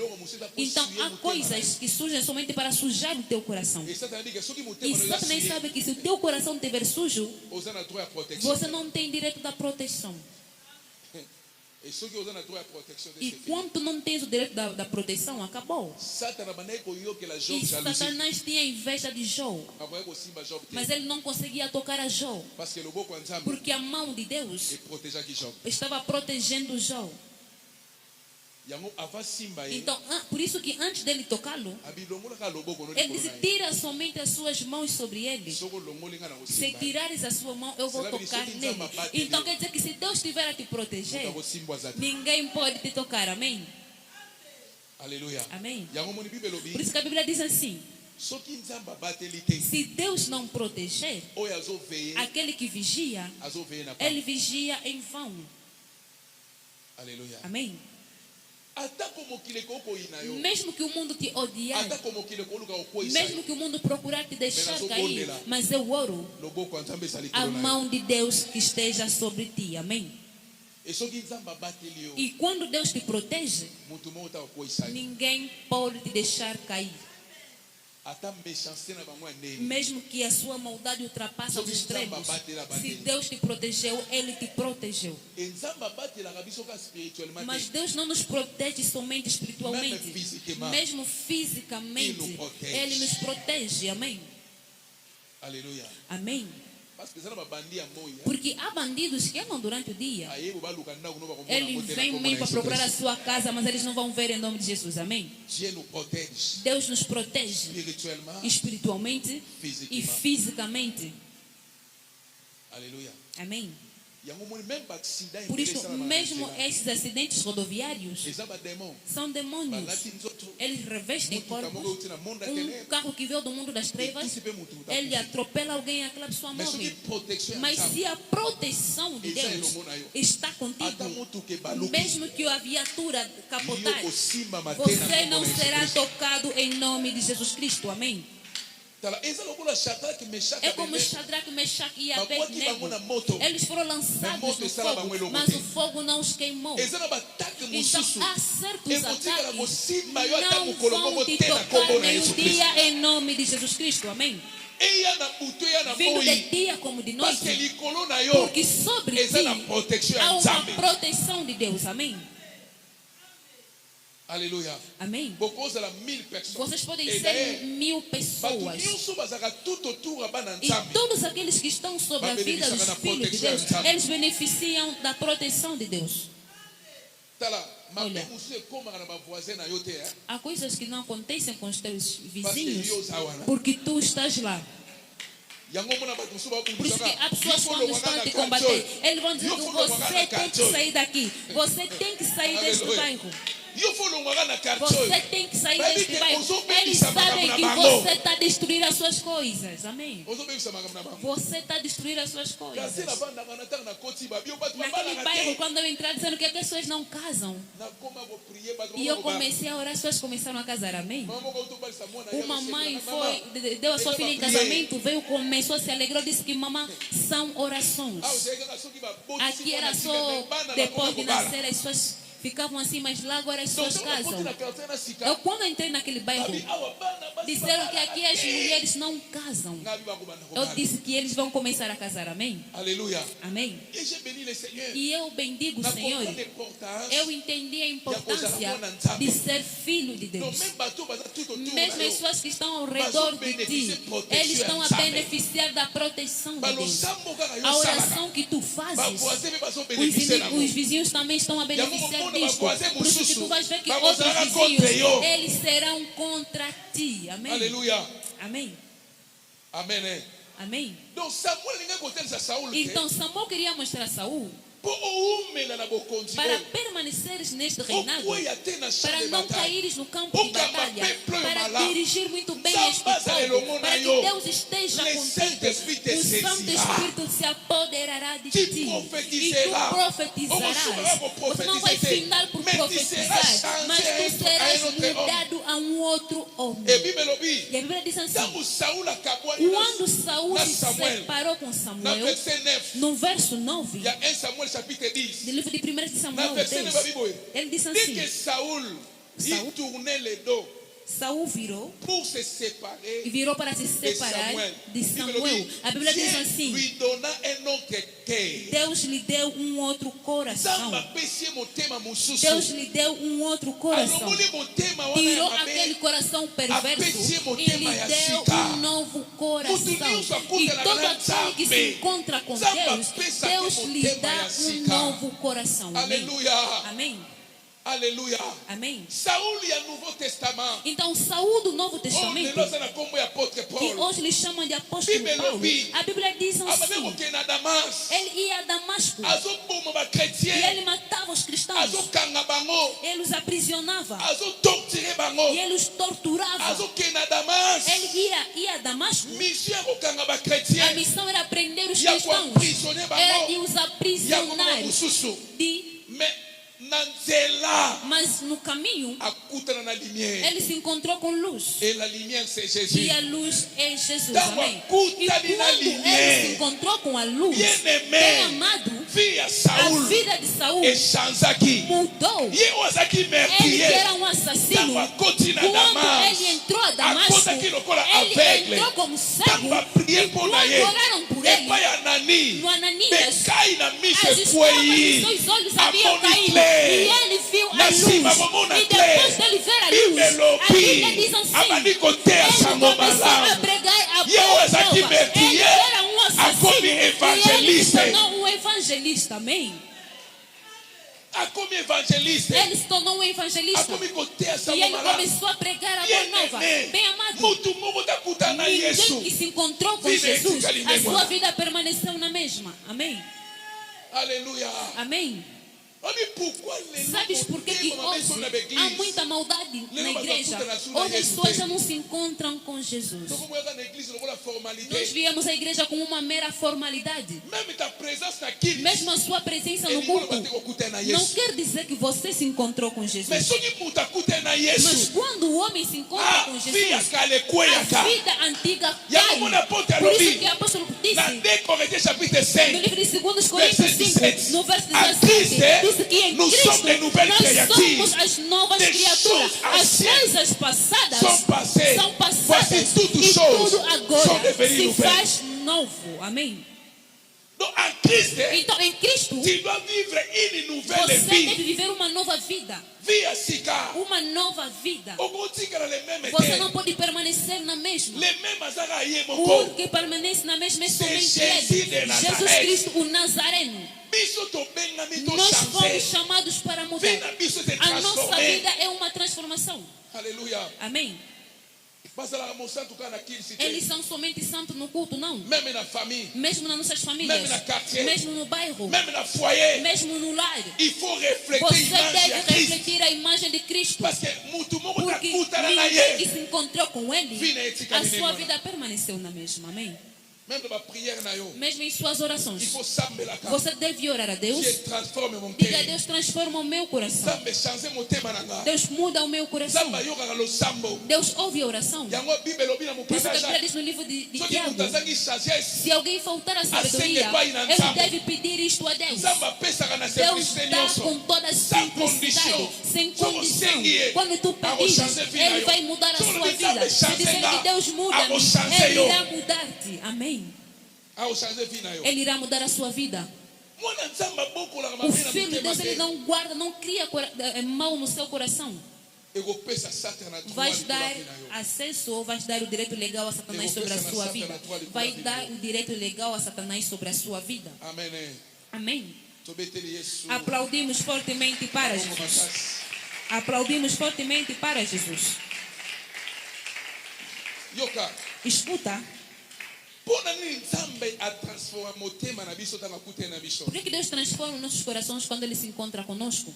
Então há coisas que surgem somente para sujar o teu coração. E Satanás sabe que se o teu coração estiver sujo, você não tem direito da proteção. E quando não tens o direito da proteção, acabou. E Satanás tinha inveja de Jó, mas ele não conseguia tocar a Jó, porque a mão de Deus estava protegendo Jó. Então, por isso que antes dele tocá-lo, ele disse: tira somente as suas mãos sobre ele. Se tirares a sua mão, eu vou tocar nele. Então quer dizer que se Deus estiver a te proteger, ninguém pode te tocar. Amém? Aleluia. Amém. Por isso que a Bíblia diz assim: se Deus não proteger aquele que vigia, ele vigia em vão. Aleluia. Amém. Mesmo que o mundo te odiar, mesmo que o mundo procurar te deixar cair, mas eu oro a mão de Deus que esteja sobre ti. Amém. E quando Deus te protege, ninguém pode te deixar cair. Mesmo que a sua maldade ultrapasse os extremos, se Deus te protegeu, Ele te protegeu. Mas Deus não nos protege somente espiritualmente, mesmo fisicamente, Ele nos protege. Amém? Aleluia. Amém. Porque há bandidos que andam durante o dia. Eles vêm mesmo para procurar a sua casa, mas eles não vão ver em nome de Jesus. Amém? Deus nos protege espiritualmente e fisicamente. Aleluia. Amém. Por isso, mesmo esses acidentes rodoviários são demônios. Eles revestem corpos. Um carro que veio do mundo das trevas, ele atropela alguém e aquela pessoa morre. Mas se a proteção de Deus está contigo, mesmo que a viatura capotar, você não será tocado em nome de Jesus Cristo. Amém. É como Shadraque, Mechaque e Abednego. Eles foram lançados no fogo, mas o fogo não os queimou. Então há certos ataques não vão te tocar nenhum dia em nome de Jesus Cristo. Amém. Vindo de dia como de noite, porque sobre ti há uma proteção de Deus. Amém. Aleluia. Amém. Vocês podem e ser 1000 pessoas. E todos aqueles que estão sobre a vida dos filhos de Deus, eles beneficiam da proteção de Deus. Olha, há coisas que não acontecem com os teus vizinhos porque tu estás lá. Por isso que há pessoas quando estão te combater, eles vão dizer que você tem que sair daqui. Você tem que sair deste bairro. Você tem que sair deste bairro. Eles sabem que você está a destruir as suas coisas. Amém. Você está a destruir as suas coisas. Naquele bairro, quando eu entrar dizendo que as pessoas não casam, e eu comecei a orar, as pessoas começaram a casar. Amém. Uma mãe deu a sua filha em casamento, veio, começou a se alegrar, disse que mamãe são orações. Aqui era só depois de nascer as pessoas ficavam assim, mas lá agora as pessoas casam. Eu quando entrei naquele bairro, disseram que aqui as mulheres não casam. Eu disse que eles vão começar a casar. Amém. Aleluia. Amém. E eu bendigo o Senhor. Eu entendi a importância de ser filho de Deus. Mesmo as pessoas que estão ao redor de ti, eles estão a beneficiar da proteção de Deus. A oração que tu fazes, os vizinhos também estão a beneficiar. Por isso que tu vais ver que outros vizinhos, eles serão contra ti. Amém. Aleluia. Amém. Amém. Amém. Então Samuel queria mostrar a Saul para permaneceres neste reinado, para não caíres no campo de batalha, para dirigir muito bem este povo, para que Deus esteja contigo. O Santo Espírito se apoderará de ti e tu profetizarás. Você não vai findar por profetizar, mas tu serás mudado a um outro homem. E a Bíblia diz assim: quando Saul se separou com Samuel, no verso 9 do livro de 1 Samuel 10, ele disse assim: Saul virou e virou para se separar de Samuel. A Bíblia diz assim: Deus lhe deu um outro coração. Deus lhe deu um outro coração. Tirou aquele coração perverso e lhe deu um novo coração. E todo aquele que se encontra com Deus, Deus lhe dá um novo coração. Amém. Amém. Aleluia. Amém. Saul e o Novo Testamento. Então Saul do Novo Testamento, que hoje lhe chamam de apóstolo Paulo, a Bíblia diz assim: ele ia a Damasco e ele matava os cristãos, ele os aprisionava e ele os torturava. Ele ia a Damasco. A missão era prender os cristãos, era de os aprisionar, mas no caminho ele se encontrou com luz, e a luz é Jesus. Amém. E quando ele se encontrou com a luz, bem amado, a vida de Saul mudou. Ele era um assassino. Quando ele entrou a Damasco, ele entrou como cego, e quando oraram por ele, no Ananias, as escamas dos seus olhos haviam caído. E ele viu a luz. E depois dele ver a luz, a Bíblia diz assim: ele começou a pregar a boa nova. Ele era um assassino e ele se tornou um evangelista. Amém. Ele se tornou um evangelista e ele começou a pregar a boa nova. Bem amado, ninguém que se encontrou com Jesus, a sua vida permaneceu na mesma. Amém. Aleluia. Amém. Sabes por que hoje há muita maldade na igreja? Hoje as pessoas já não se encontram com Jesus. Nós viemos à igreja como uma mera formalidade. Mesmo a sua presença no culto não quer dizer que você se encontrou com Jesus. Mas quando o homem se encontra com Jesus, a vida antiga cai. Por isso que o apóstolo disse no livro de 2 Coríntios 5, no verso 17, que em Cristo nós somos as novas criaturas. As coisas passadas são passadas e tudo agora se faz novo. Amém. Então em Cristo você deve viver uma nova vida. Uma nova vida. Você não pode permanecer na mesma. Porque permanece na mesma é somente Ele, Jesus Cristo, o Nazareno. Nós fomos chamados para mudar. A nossa vida é uma transformação. Aleluia. Amém. Eles são somente santos no culto, não. Mesmo nas nossas famílias, mesmo no bairro, mesmo no lar. Você deve refletir a imagem de Cristo. Porque ninguém que se encontrou com Ele, a sua vida permaneceu na mesma. Amém. Mesmo em suas orações, você deve orar a Deus. Diga: Deus, transforma o meu coração. Deus muda o meu coração. Deus ouve a oração. Por isso que a Bíblia diz no livro de Tiago: se alguém faltar a sabedoria, ele deve pedir isto a Deus. Deus dá com toda a simplicidade, sem condição. Quando tu pedires, Ele vai mudar a sua vida. Se dizer que Deus muda-me, Ele irá mudar-te. Amém. Ele irá mudar a sua vida. O Filho de Deus, ele não guarda, não cria mal no seu coração. Vais dar acesso ou vais dar o direito legal a Satanás sobre a sua vida? Vai dar o direito legal a Satanás sobre a sua vida? Amém. Aplaudimos fortemente para Jesus. Aplaudimos fortemente para Jesus. Escuta. Por que Deus transforma nossos corações quando Ele se encontra conosco?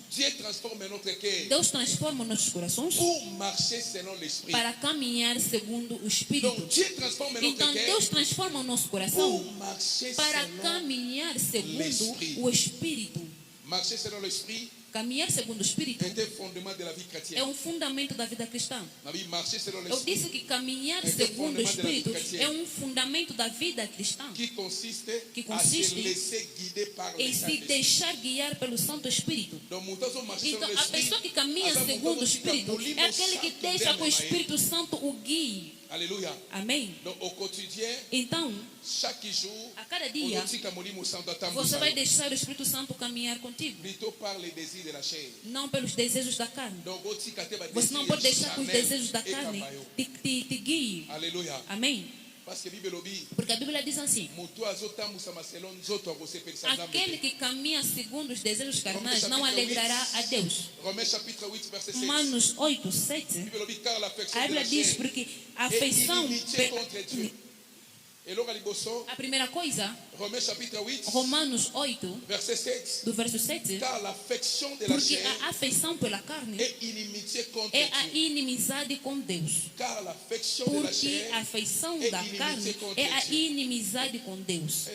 Deus transforma nossos corações para caminhar segundo o Espírito. Então Deus transforma o nosso coração para caminhar segundo o Espírito. Caminhar segundo o Espírito é um fundamento da vida cristã. Eu disse que caminhar segundo o Espírito é um fundamento da vida cristã, que consiste em se deixar guiar pelo Santo Espírito. Então, a pessoa que caminha segundo o Espírito é aquele que deixa que o Espírito Santo o guie. Aleluia. Amém. Então, a cada dia, você vai deixar o Espírito Santo caminhar contigo. Não pelos desejos da carne. Você não pode deixar que os desejos da carne te guiem. Aleluia. Amém. Porque a Bíblia diz assim: aquele que caminha segundo os desejos carnais não alegrará a Deus. Romanos 8, 7. A Bíblia diz: porque a afeição. A primeira coisa, Romanos 8, do verso 7, porque a afeição pela carne é a inimizade com Deus. Porque a afeição da carne é a inimizade com Deus.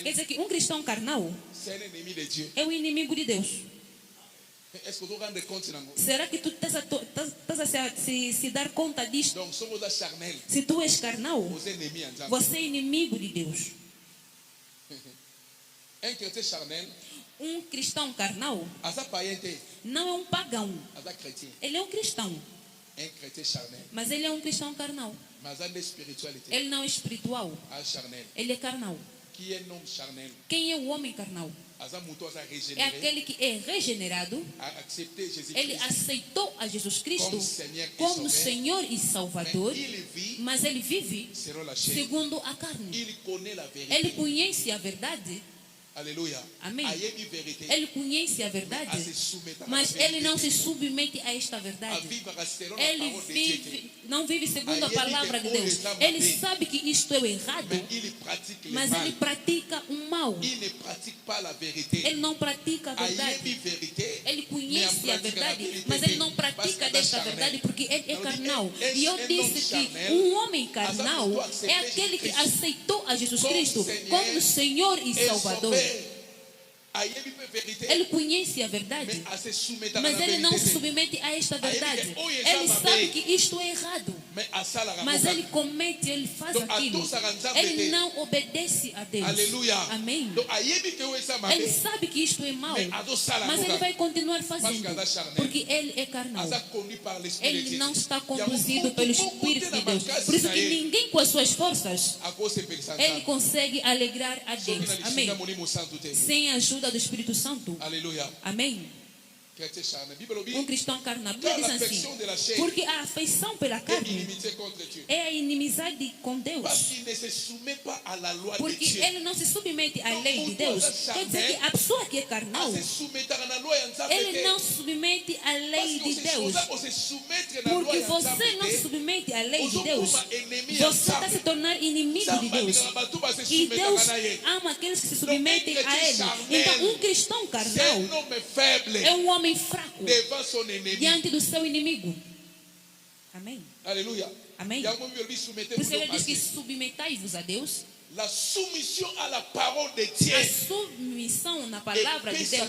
Quer dizer que um cristão carnal é o inimigo de Deus. Será que tu estás a se dar conta disto? Se tu és carnal, você é inimigo de Deus. Um cristão carnal não é um pagão. Ele é um cristão. Mas ele é um cristão carnal. Ele não é espiritual. Ele é carnal. Quem é o homem carnal? É aquele que é regenerado. Ele aceitou a Jesus Cristo como Senhor e Salvador, mas ele vive segundo a carne. Ele conhece a verdade. Aleluia. Amém. Ele conhece a verdade, mas ele não se submete a esta verdade. Ele não vive segundo a palavra de Deus. Ele sabe que isto é o errado, mas ele pratica o mal. Ele não pratica a verdade. Ele conhece a verdade, mas ele não pratica desta verdade porque ele é carnal. E eu disse que um homem carnal é aquele que aceitou a Jesus Cristo como Senhor e Salvador. Ele conhece a verdade, mas ele não se submete a esta verdade. Ele sabe que isto é errado, mas ele comete, ele faz aquilo. Ele não obedece a Deus. Aleluia. Amém. Ele sabe que isto é mau, mas ele vai continuar fazendo, porque ele é carnal. Ele não está conduzido pelo Espírito de Deus. Por isso que ninguém com as suas forças ele consegue alegrar a Deus. Amém. Sem a ajuda do Espírito Santo. Aleluia. Amém. Um cristão carnal diz assim, porque a afeição pela carne é a inimizade com Deus, porque ele não se submete à lei de Deus. Quer dizer que a pessoa que é carnal, ele não se submete à lei de Deus, porque você não se submete à lei de Deus, você está se tornando inimigo de Deus, e Deus ama aqueles que se submetem a Ele. Então um cristão carnal é um homem fraco diante do seu inimigo. Amém. Aleluia. Amém. Por isso ele diz que submetai-vos a Deus. La soumission à la parole de Dieu. A submissão na palavra de Deus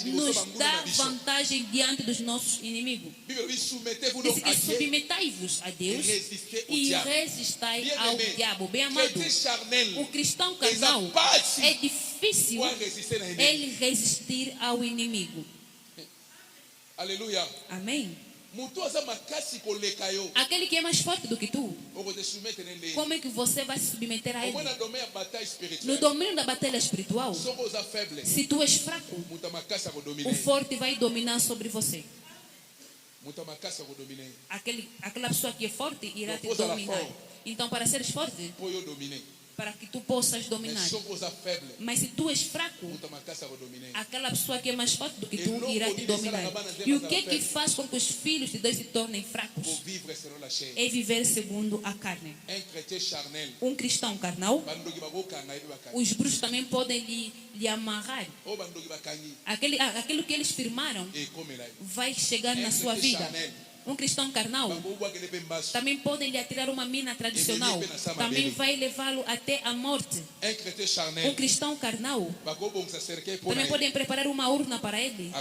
nos dá vantagem diante dos nossos inimigos. Diz que submetai-vos a Deus e resistai ao diabo. Bem amado, o cristão carnal é difícil ele resistir ao inimigo. Aleluia. Amém. Aquele que é mais forte do que tu, como é que você vai se submeter a ele? No domínio da batalha espiritual, se tu és fraco, o forte vai dominar sobre você. Aquela pessoa que é forte irá te dominar. Então, para seres forte, para que tu possas dominar. Mas se tu és fraco, aquela pessoa que é mais forte do que tu irá te dominar. E o que é que faz com que os filhos de Deus se tornem fracos? É viver segundo a carne. Um cristão carnal, os bruxos também podem lhe amarrar. Aquilo que eles firmaram vai chegar na sua vida. Um cristão carnal também podem lhe atirar uma mina tradicional, também vai levá-lo até a morte. Um cristão carnal também podem preparar uma urna para ele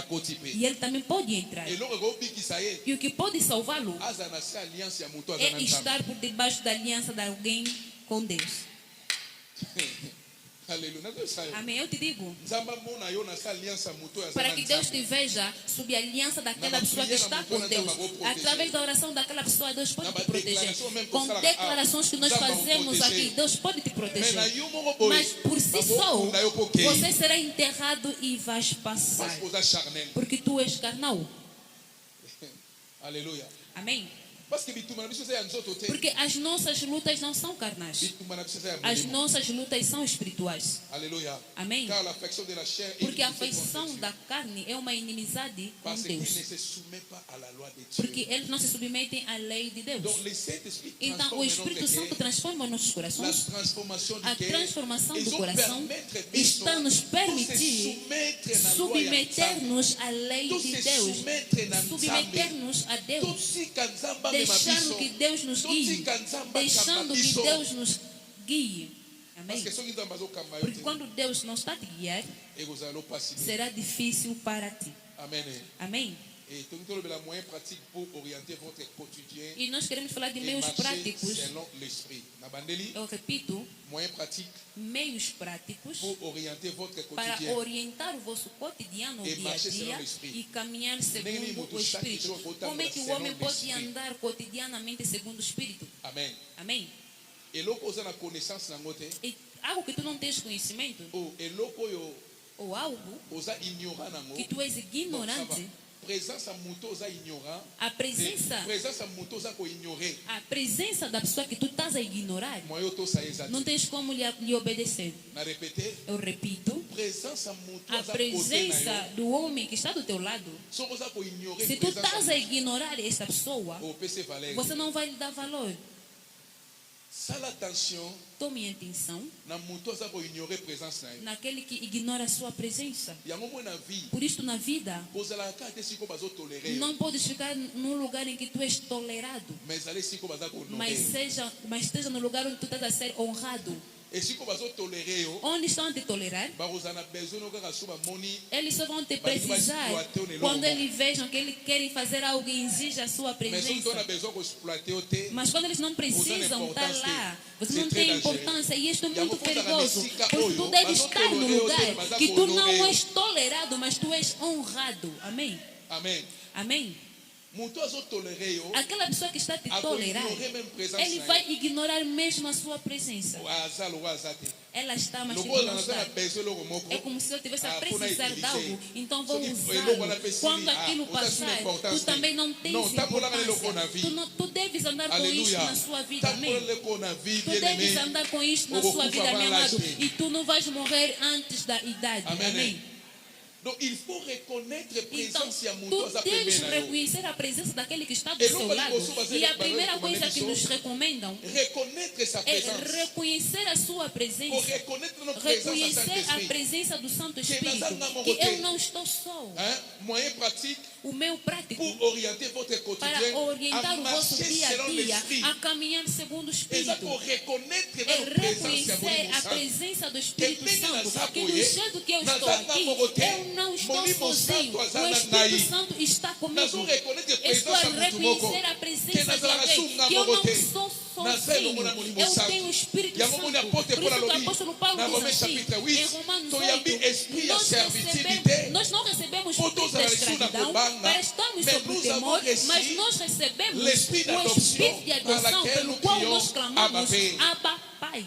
e ele também pode entrar. E o que pode salvá-lo é estar por debaixo da aliança de alguém com Deus. Aleluia. Amém. Eu te digo, para que Deus te veja sob a aliança daquela pessoa que está com Deus, através da oração daquela pessoa, Deus pode te proteger. Com declarações que nós fazemos aqui, Deus pode te proteger. Mas por si só, você será enterrado e vais passar, porque tu és carnal. Aleluia. Amém. Porque as nossas lutas não são carnais. As nossas lutas são espirituais. Aleluia. Amém. Porque a afeição da carne é uma inimizade com Deus. Porque eles não se submetem à lei de Deus. Então o Espírito Santo transforma nossos corações. A transformação do coração está nos permitir submeter-nos à lei de Deus. Submeter-nos a Deus. Deixando que Deus nos guie. Deixando que Deus nos guie. Amém. Porque quando Deus não está a te guiar, será difícil para ti. Amém. E nós queremos falar de meios práticos. Eu repito, meios práticos para orientar o vosso cotidiano, o dia a dia, e caminhar segundo o Espírito. Como é que o homem pode andar cotidianamente segundo o Espírito? Amém. E algo que tu não tens conhecimento, ou algo que tu és ignorante, A presença da pessoa que tu estás a ignorar, não tens como lhe obedecer. Eu repito, a presença do homem que está do teu lado, se tu estás a ignorar esta pessoa, você não vai lhe dar valor. Tome atenção naquele que ignora a sua presença. Por isso, na vida, não podes ficar num lugar em que tu és tolerado, mas esteja no lugar onde tu estás a ser honrado. Onde estão a te tolerar, eles só vão te precisar quando eles vejam que eles querem fazer algo e exige a sua presença. Mas quando eles não precisam estar lá, você não tem importância, e isto é muito perigoso, porque tu deves estar no lugar que tu não és tolerado, mas tu és honrado. Amém? Amém. Aquela pessoa que está a te tolerar, ele vai ignorar mesmo a sua presença. Ela está, mas ele não está. É como se eu estivesse a precisar de algo, então vou usá-lo. Quando aquilo passar, tu também não tens importância. Tu deves andar com isto na sua vida, amém? Tu deves andar com isto na sua vida, meu amado. E tu não vais morrer antes da idade, amém? Donc il faut reconnaître a presença mutuosa. Tu deves reconhecer a presença daquele que está do seu lado. E a primeira coisa que nos recomendam é reconhecer a sua presença. Reconhecer a presença do Santo Espírito. Que eu não estou só. O meu prático para orientar o vosso dia a dia a caminhar segundo o Espírito. É reconhecer a presença do Espírito Santo. Que do jeito que eu estou aqui, eu não estou sozinho. O Espírito Santo está comigo. Estou a reconhecer a presença de alguém. Que eu não sou sozinho. Eu tenho o Espírito Santo. Por isso que o apóstolo Paulo diz assim, em Romanos 8, nós não recebemos o espírito da escravidão para estarmos sob o temor, mas nós recebemos o Espírito de adoção pelo qual nós clamamos, Abba, Pai.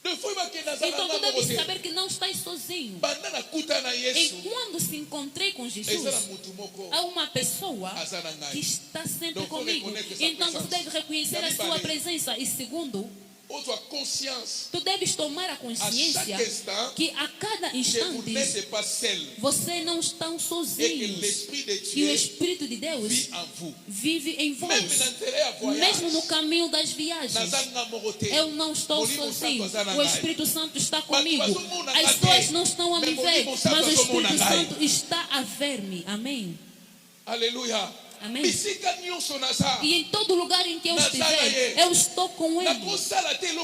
Então tu deves saber que não estás sozinho. E quando se encontrei com Jesus, há uma pessoa que está sempre comigo. Então você deve reconhecer a sua presença. E segundo, tu deves tomar a consciência que a cada instante você não está sozinho. E o Espírito de Deus vive em vós. Mesmo no caminho das viagens, eu não estou sozinho. O Espírito Santo está comigo. As pessoas não estão a me ver, mas o Espírito Santo está a ver-me. Amém. Aleluia. Amém. E em todo lugar em que eu estiver, eu estou com Ele.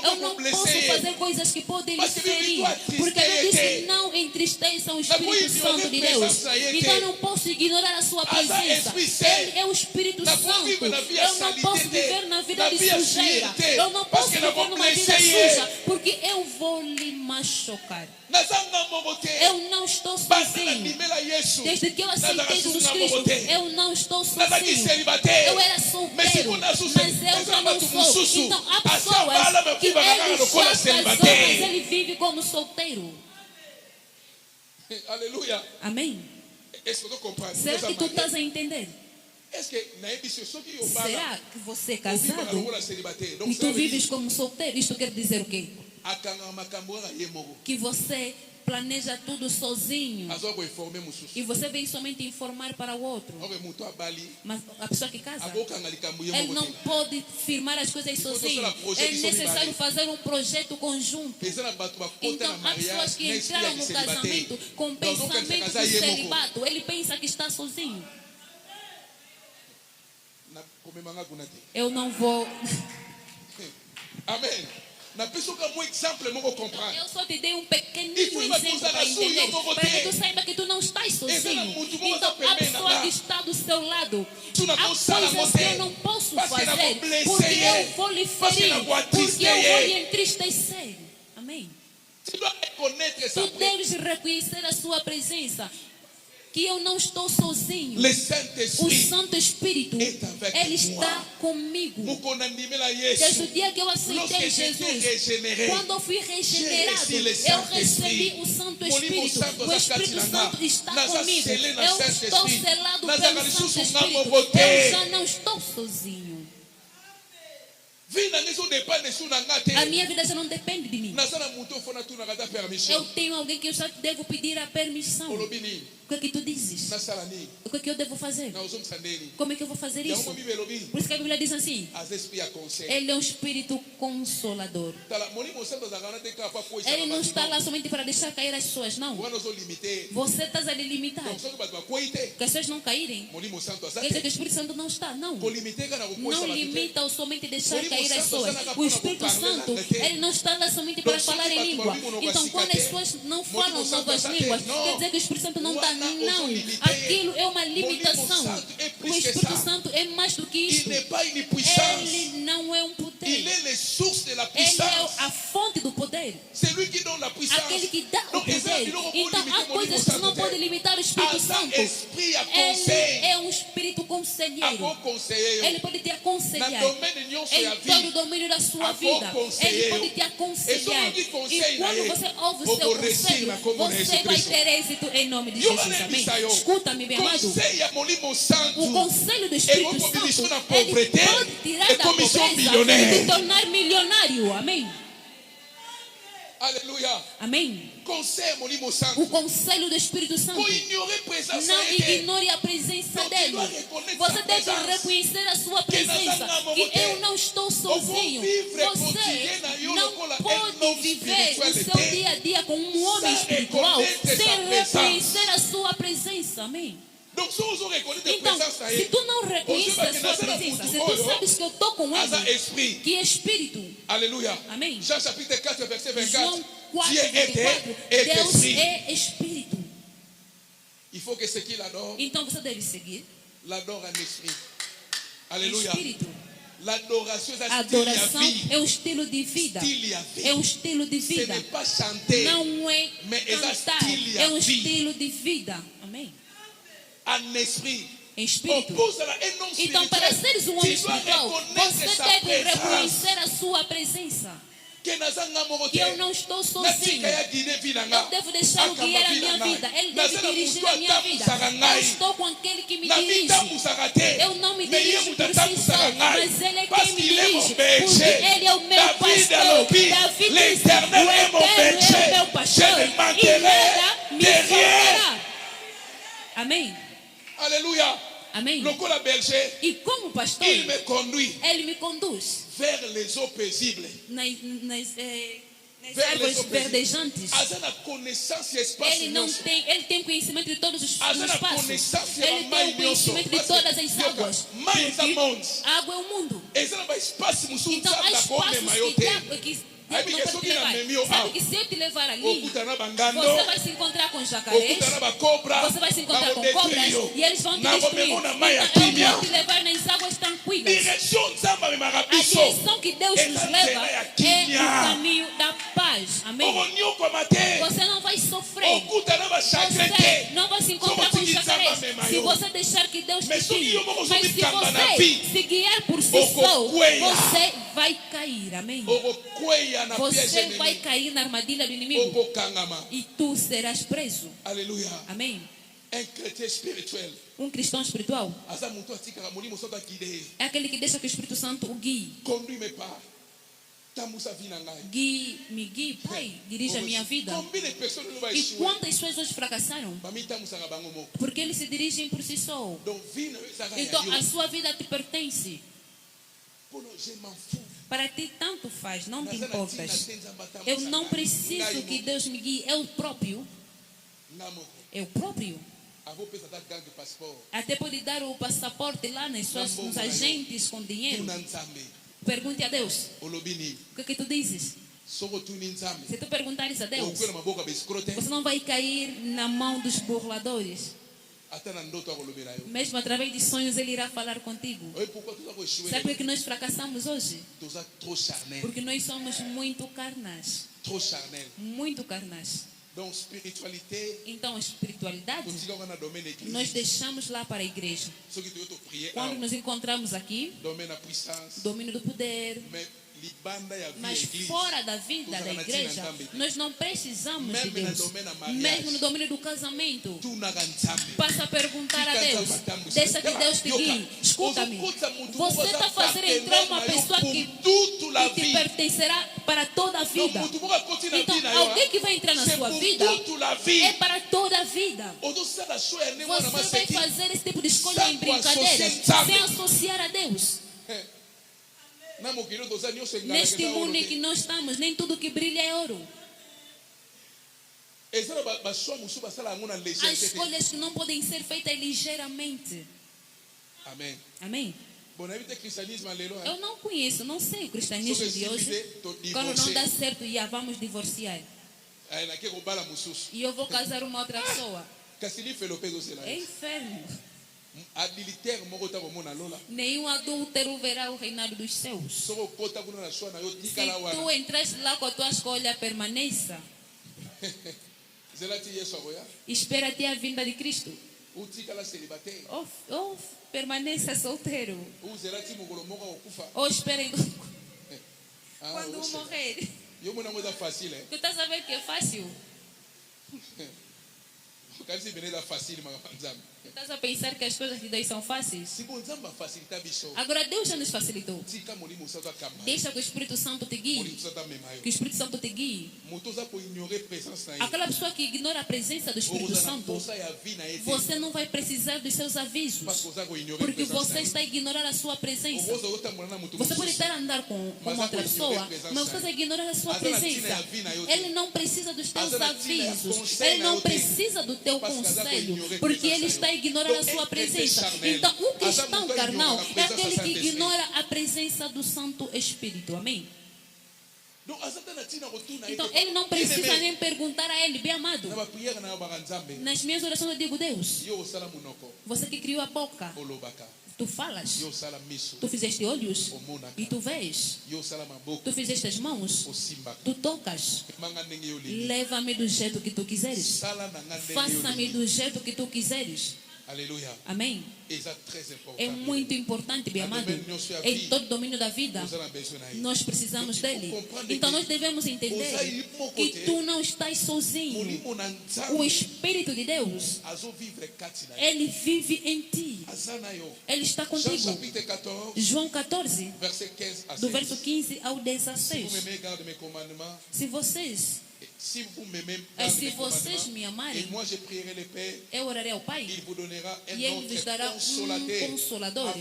Eu não posso fazer coisas que podem lhe ferir, porque Ele disse: não entristeçam o Espírito Santo de Deus. Então eu não posso ignorar a sua presença. Ele é o Espírito Santo. Eu não posso viver na vida de sujeira. Eu não posso viver numa vida suja, porque eu vou lhe machucar. Eu não estou sozinho. Desde que eu aceitei Jesus Cristo, eu não estou sozinho. Eu era solteiro, mas eu já não sou. Então há pessoas que ele já casou, mas ele vive como solteiro. Aleluia. Amém. Será que tu estás a entender? Será que você é casado e tu vives como solteiro? Isto quer dizer o quê? Que você planeja tudo sozinho e você vem somente informar para o outro. Mas a pessoa que casa, ele não pode firmar as coisas sozinho. É necessário fazer um projeto conjunto. Então há pessoas que entraram no casamento com pensamento de celibato. Ele pensa que está sozinho. Eu não vou. Amém. Eu só te dei um pequenino exemplo para entender, para que tu saiba que tu não estás sozinho. Então a pessoa que está do seu lado, há coisas que eu não posso fazer, porque eu vou lhe ferir, porque eu vou lhe entristecer. Amém. Tu deves reconhecer a sua presença. que eu não estou sozinho. O Santo Espírito, ele está comigo. Desde o dia que eu aceitei Jesus, quando eu fui regenerado, eu recebi o Santo Espírito. O Espírito Santo está comigo. Eu estou selado pelo Santo Espírito. Eu já não estou sozinho. A minha vida já não depende de mim. Eu tenho alguém que eu já devo pedir a permissão. O que é que tu dizes? O que é que eu devo fazer? Como é que eu vou fazer isso? Por isso que a Bíblia diz assim: ele é um Espírito consolador. Ele não está lá somente para deixar cair as pessoas, não. Você está a lhe limitar. Que as pessoas não caírem. Quer dizer que o Espírito Santo não está, não. Não limita ou somente deixar cair as pessoas. O Espírito Santo, ele não está lá somente para falar em língua. Então, quando as pessoas não falam novas línguas, quer dizer que o Espírito Santo não está. Não, aquilo é uma limitação. O Espírito Santo é mais do que isso. Ele não é um poder. Ele é a fonte do poder. Aquele que dá o poder. Então há coisas que não podem limitar o Espírito Santo. Ele é um Espírito conselheiro. Ele pode te aconselhar em todo o domínio da sua vida. Ele pode te aconselhar. E quando você ouve o seu conselho, você vai ter êxito em nome de Jesus. Amém. Escuta-me, bem amado. O conselho do Espírito Santo, ele pode tirar da pobreza e te tornar milionário. Amém. Aleluia. Amém. O conselho do Espírito Santo. Não ignore a presença dele. Você deve reconhecer a sua presença. Que eu não estou sozinho. Você não pode viver o seu dia a dia como um homem espiritual sem reconhecer a sua presença. Amém. Então, se tu não reconheces a sua presença, se tu sabes que eu estou com ele, que é Espírito. Aleluia. Amém. Jean chapitre 4, verset 24. João 4, 24. Deus é Espírito. Il faut que ce qu'il adore, então você deve seguir. L'adore en esprit. Aleluia. Espírito. A adoração é um estilo de vida. É um estilo de vida. Não é cantar. É um estilo de vida. Amém. Em espírito. Então, para seres um homem espiritual, você deve reconhecer a sua presença. Que eu não estou sozinho. Eu devo deixar o guiar a minha vida. Ele deve dirigir a minha vida. Eu estou com aquele que me dirige. Eu não me dirijo por si só, mas ele é quem me dirige. Porque ele é o meu pastor. Davi disse: o Eterno é o meu pastor e nada me faltará. Amém. Aleluia. Amém. E como pastor, ele me conduz vers les eaux paisibles, nas águas verdejantes. Ele tem conhecimento de todos os passos. Ele tem conhecimento de todas as águas. A água é o mundo. Então há espaços que não pode levar. Sabe que se eu te levar ali, você vai se encontrar com jacarés, você vai se encontrar com cobras e eles vão te destruir. Então eu vou te levar nas águas tranquilas. A direção que Deus nos leva é o caminho da paz. Amém. Você não vai sofrer. Você não vai se encontrar com jacarés se você deixar que Deus te guie. Mas se você se guiar por si só, você vai cair. Amém. Você vai cair na armadilha do inimigo e tu serás preso. Aleluia. Amém. Um cristão espiritual é aquele que deixa que o Espírito Santo o guie. Me guie, Pai, dirige a minha vida. E quantas pessoas hoje fracassaram? Porque eles se dirigem por si só. Então a sua vida te pertence. Para ti tanto faz, não te importas. Eu não preciso que Deus me guie. Eu próprio. Até pode dar o passaporte lá nos agentes com dinheiro. Pergunte a Deus. O que é que tu dizes? Se tu perguntares a Deus, você não vai cair na mão dos burladores. Mesmo através de sonhos ele irá falar contigo. Sabe por que nós fracassamos hoje? Porque nós somos muito carnais. Muito carnais. Então, a espiritualidade nós deixamos lá para a igreja. Quando nos encontramos aqui, domínio do poder. Mas fora da vida da igreja, nós não precisamos de Deus. Mesmo no domínio do casamento, passa a perguntar a Deus. Deixa que Deus te guie. Escuta-me. Você está fazendo entrar uma pessoa que te pertencerá para toda a vida. Então, alguém que vai entrar na sua vida é para toda a vida. Você vai fazer esse tipo de escolha em brincadeiras sem associar a Deus. Neste mundo em que nós estamos, nem tudo que brilha é ouro. Há escolhas que não podem ser feitas ligeiramente. Amém. Amém. Eu não conheço, não sei o cristianismo de hoje. Quando não dá certo, já vamos divorciar. E eu vou casar uma outra pessoa. É inferno. Nenhum adúltero verá o reinado dos céus. Se tu entraste lá com a tua escolha, permaneça. Espera até a vinda de Cristo. Ou permaneça solteiro. Ou espere quando morrer. Tu estás a ver que é fácil? Estás a pensar que as coisas de Deus são fáceis? Agora Deus já nos facilitou. Deixa que o Espírito Santo te guie. Que o Espírito Santo te guie. Aquela pessoa que ignora a presença do Espírito Santo, você não vai precisar dos seus avisos. Porque você está a ignorar a sua presença. Você pode estar a andar com outra pessoa, mas você está a ignorar a sua presença. Ele não precisa dos teus avisos. Ele não precisa do teu conselho. Porque ele está a ignorar a sua presença. Então, um cristão carnal é aquele que ignora a presença do Santo Espírito. Amém? Então, ele não precisa nem perguntar a ele, bem amado. Nas minhas orações eu digo, Deus, você que criou a boca, tu falas, tu fizeste olhos e tu vês, tu fizeste as mãos, tu tocas. Leva-me do jeito que tu quiseres, faça-me do jeito que tu quiseres. Aleluia. Amém. É muito importante, bem amado. Em todo domínio da vida, nós precisamos dele. Então nós devemos entender que tu não estás sozinho. O Espírito de Deus, ele vive em ti. Ele está contigo. João 14, do verso 15 ao 16. Se vocês me amarem, eu orarei ao Pai e Ele vos dará um Consolador.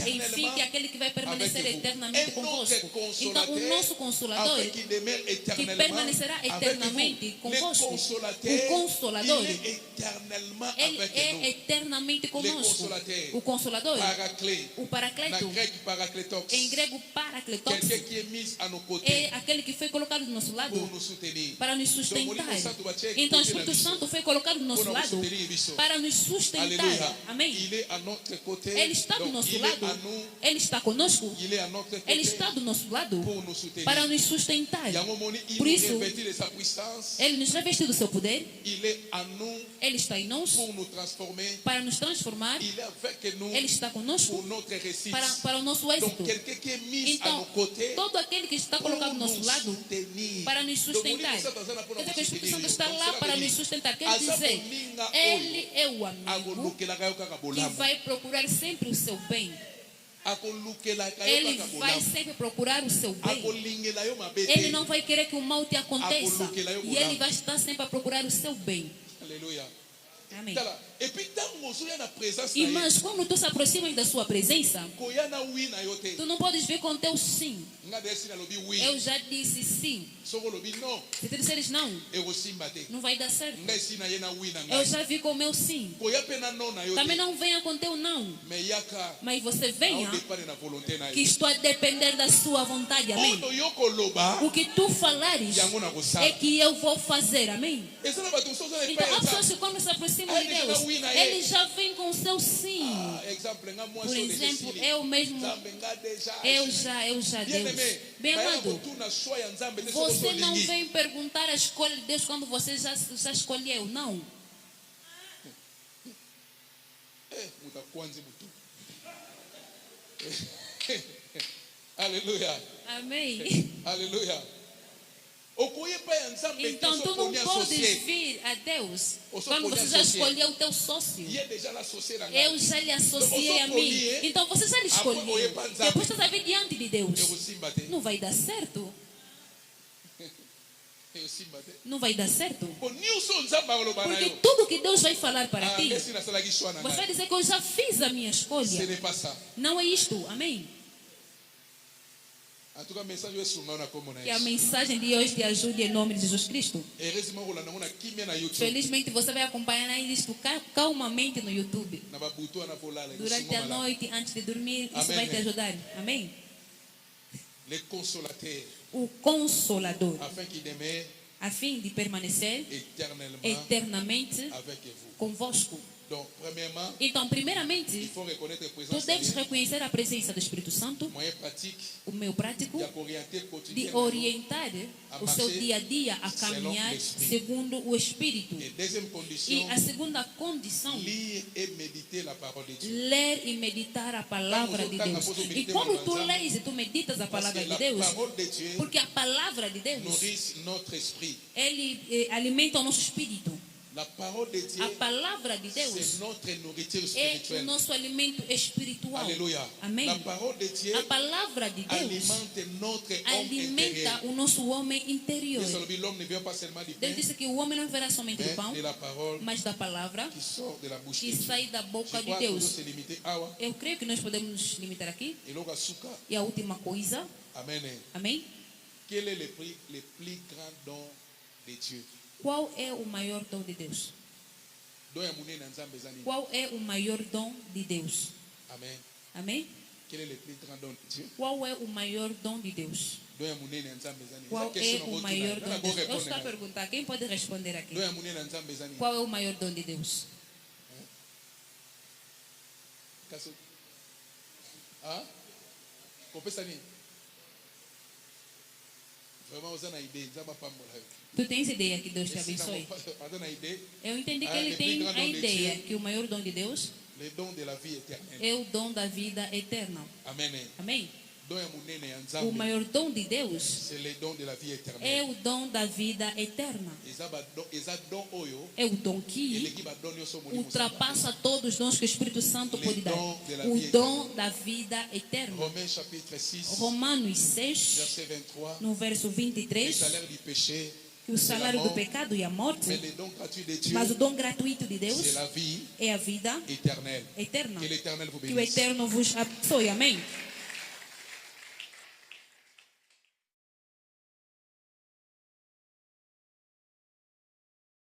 Enfim, que é aquele que vai permanecer eternamente convosco. Então, o nosso Consolador, que permanecerá eternamente convosco, o Consolador, Ele é eternamente conosco. O Consolador, o Paracleto, em grego Paracletos, é aquele que foi colocado do nosso lado para nos sustentar. Então o Espírito Santo foi colocado do nosso lado para nos sustentar. Amém? Ele está do nosso lado. Ele está conosco. Ele está do nosso lado para nos sustentar. Por isso, Ele nos revestiu do seu poder. Ele está em nós para nos transformar. Ele está conosco para o nosso êxito. Então, todo aquele que está colocado do nosso lado para nos sustentar. Quer dizer que o Espírito Santo está lá para nos sustentar. Quer dizer, Ele é o amigo que vai procurar sempre o seu bem. Ele vai sempre procurar o seu bem. Ele não vai querer que o mal te aconteça. E Ele vai estar sempre a procurar o seu bem. Aleluia. Amém. Irmãos, quando tu se aproximas da sua presença, tu não podes vir com teu sim. Eu já disse sim. Se tu disseres não, não vai dar certo. Eu já vi com o meu sim. Também não venha com teu não. Mas você venha, que estou a depender da sua vontade. Amém. O que tu falares é que eu vou fazer. Amém. Então, há pessoas que quando se aproximam de Deus, eles já vêm com o seu sim. Por exemplo, eu mesmo, eu já, Deus. Bem amado, você não vem perguntar a escolha de Deus quando você já escolheu, não. Aleluia. Amém. Aleluia. Então tu não podes vir a Deus quando você já escolheu o teu sócio. Eu já lhe associei a mim. Então você já lhe escolheu. Depois você vai vir diante de Deus. Não vai dar certo. Não vai dar certo. Porque tudo que Deus vai falar para ti, você vai dizer que eu já fiz a minha escolha. Não é isto. Amém. Que a mensagem de hoje te ajude em nome de Jesus Cristo. Felizmente você vai acompanhar isto calmamente no YouTube. Durante a noite, antes de dormir, isso vai te ajudar. Amém? O Consolador, a fim de permanecer eternamente convosco. Então, primeiramente, tu deves reconhecer a presença do Espírito Santo, o meio prático, de orientar o seu dia a dia a caminhar segundo o Espírito. E a segunda condição, ler e meditar a palavra de Deus. E quando tu lês e tu meditas a palavra de Deus, porque a palavra de Deus, ele alimenta o nosso espírito. A palavra de Deus é o nosso alimento espiritual. Aleluia. Amém. A palavra de Deus alimenta o nosso homem interior. Deus disse que o homem não verá somente do pão, mas da palavra que sai da boca de Deus. Eu creio que nós podemos nos limitar aqui. E a última coisa. Amém. Quel est le plus grand don de Dieu? Qual é o maior dom de Deus? Qual é o maior dom de Deus? Amém. Amém? Qual é o maior dom de Deus? Qual é o maior dom de Deus? Eu estou a perguntar, quem pode responder aqui? Qual é o maior dom de Deus? Tu tens ideia que Deus te abençoe? Eu entendi que ele tem a ideia que o maior dom de Deus é o dom da vida eterna. Amém? O maior dom de Deus é o dom da vida eterna. É o dom que ultrapassa todos os dons que o Espírito Santo pode dar. O dom da vida eterna. Romanos 6, no verso 23. Que o salário do pecado e a morte, mas o dom gratuito de Deus é a vida eterna. Que o Eterno vos abençoe. Amém.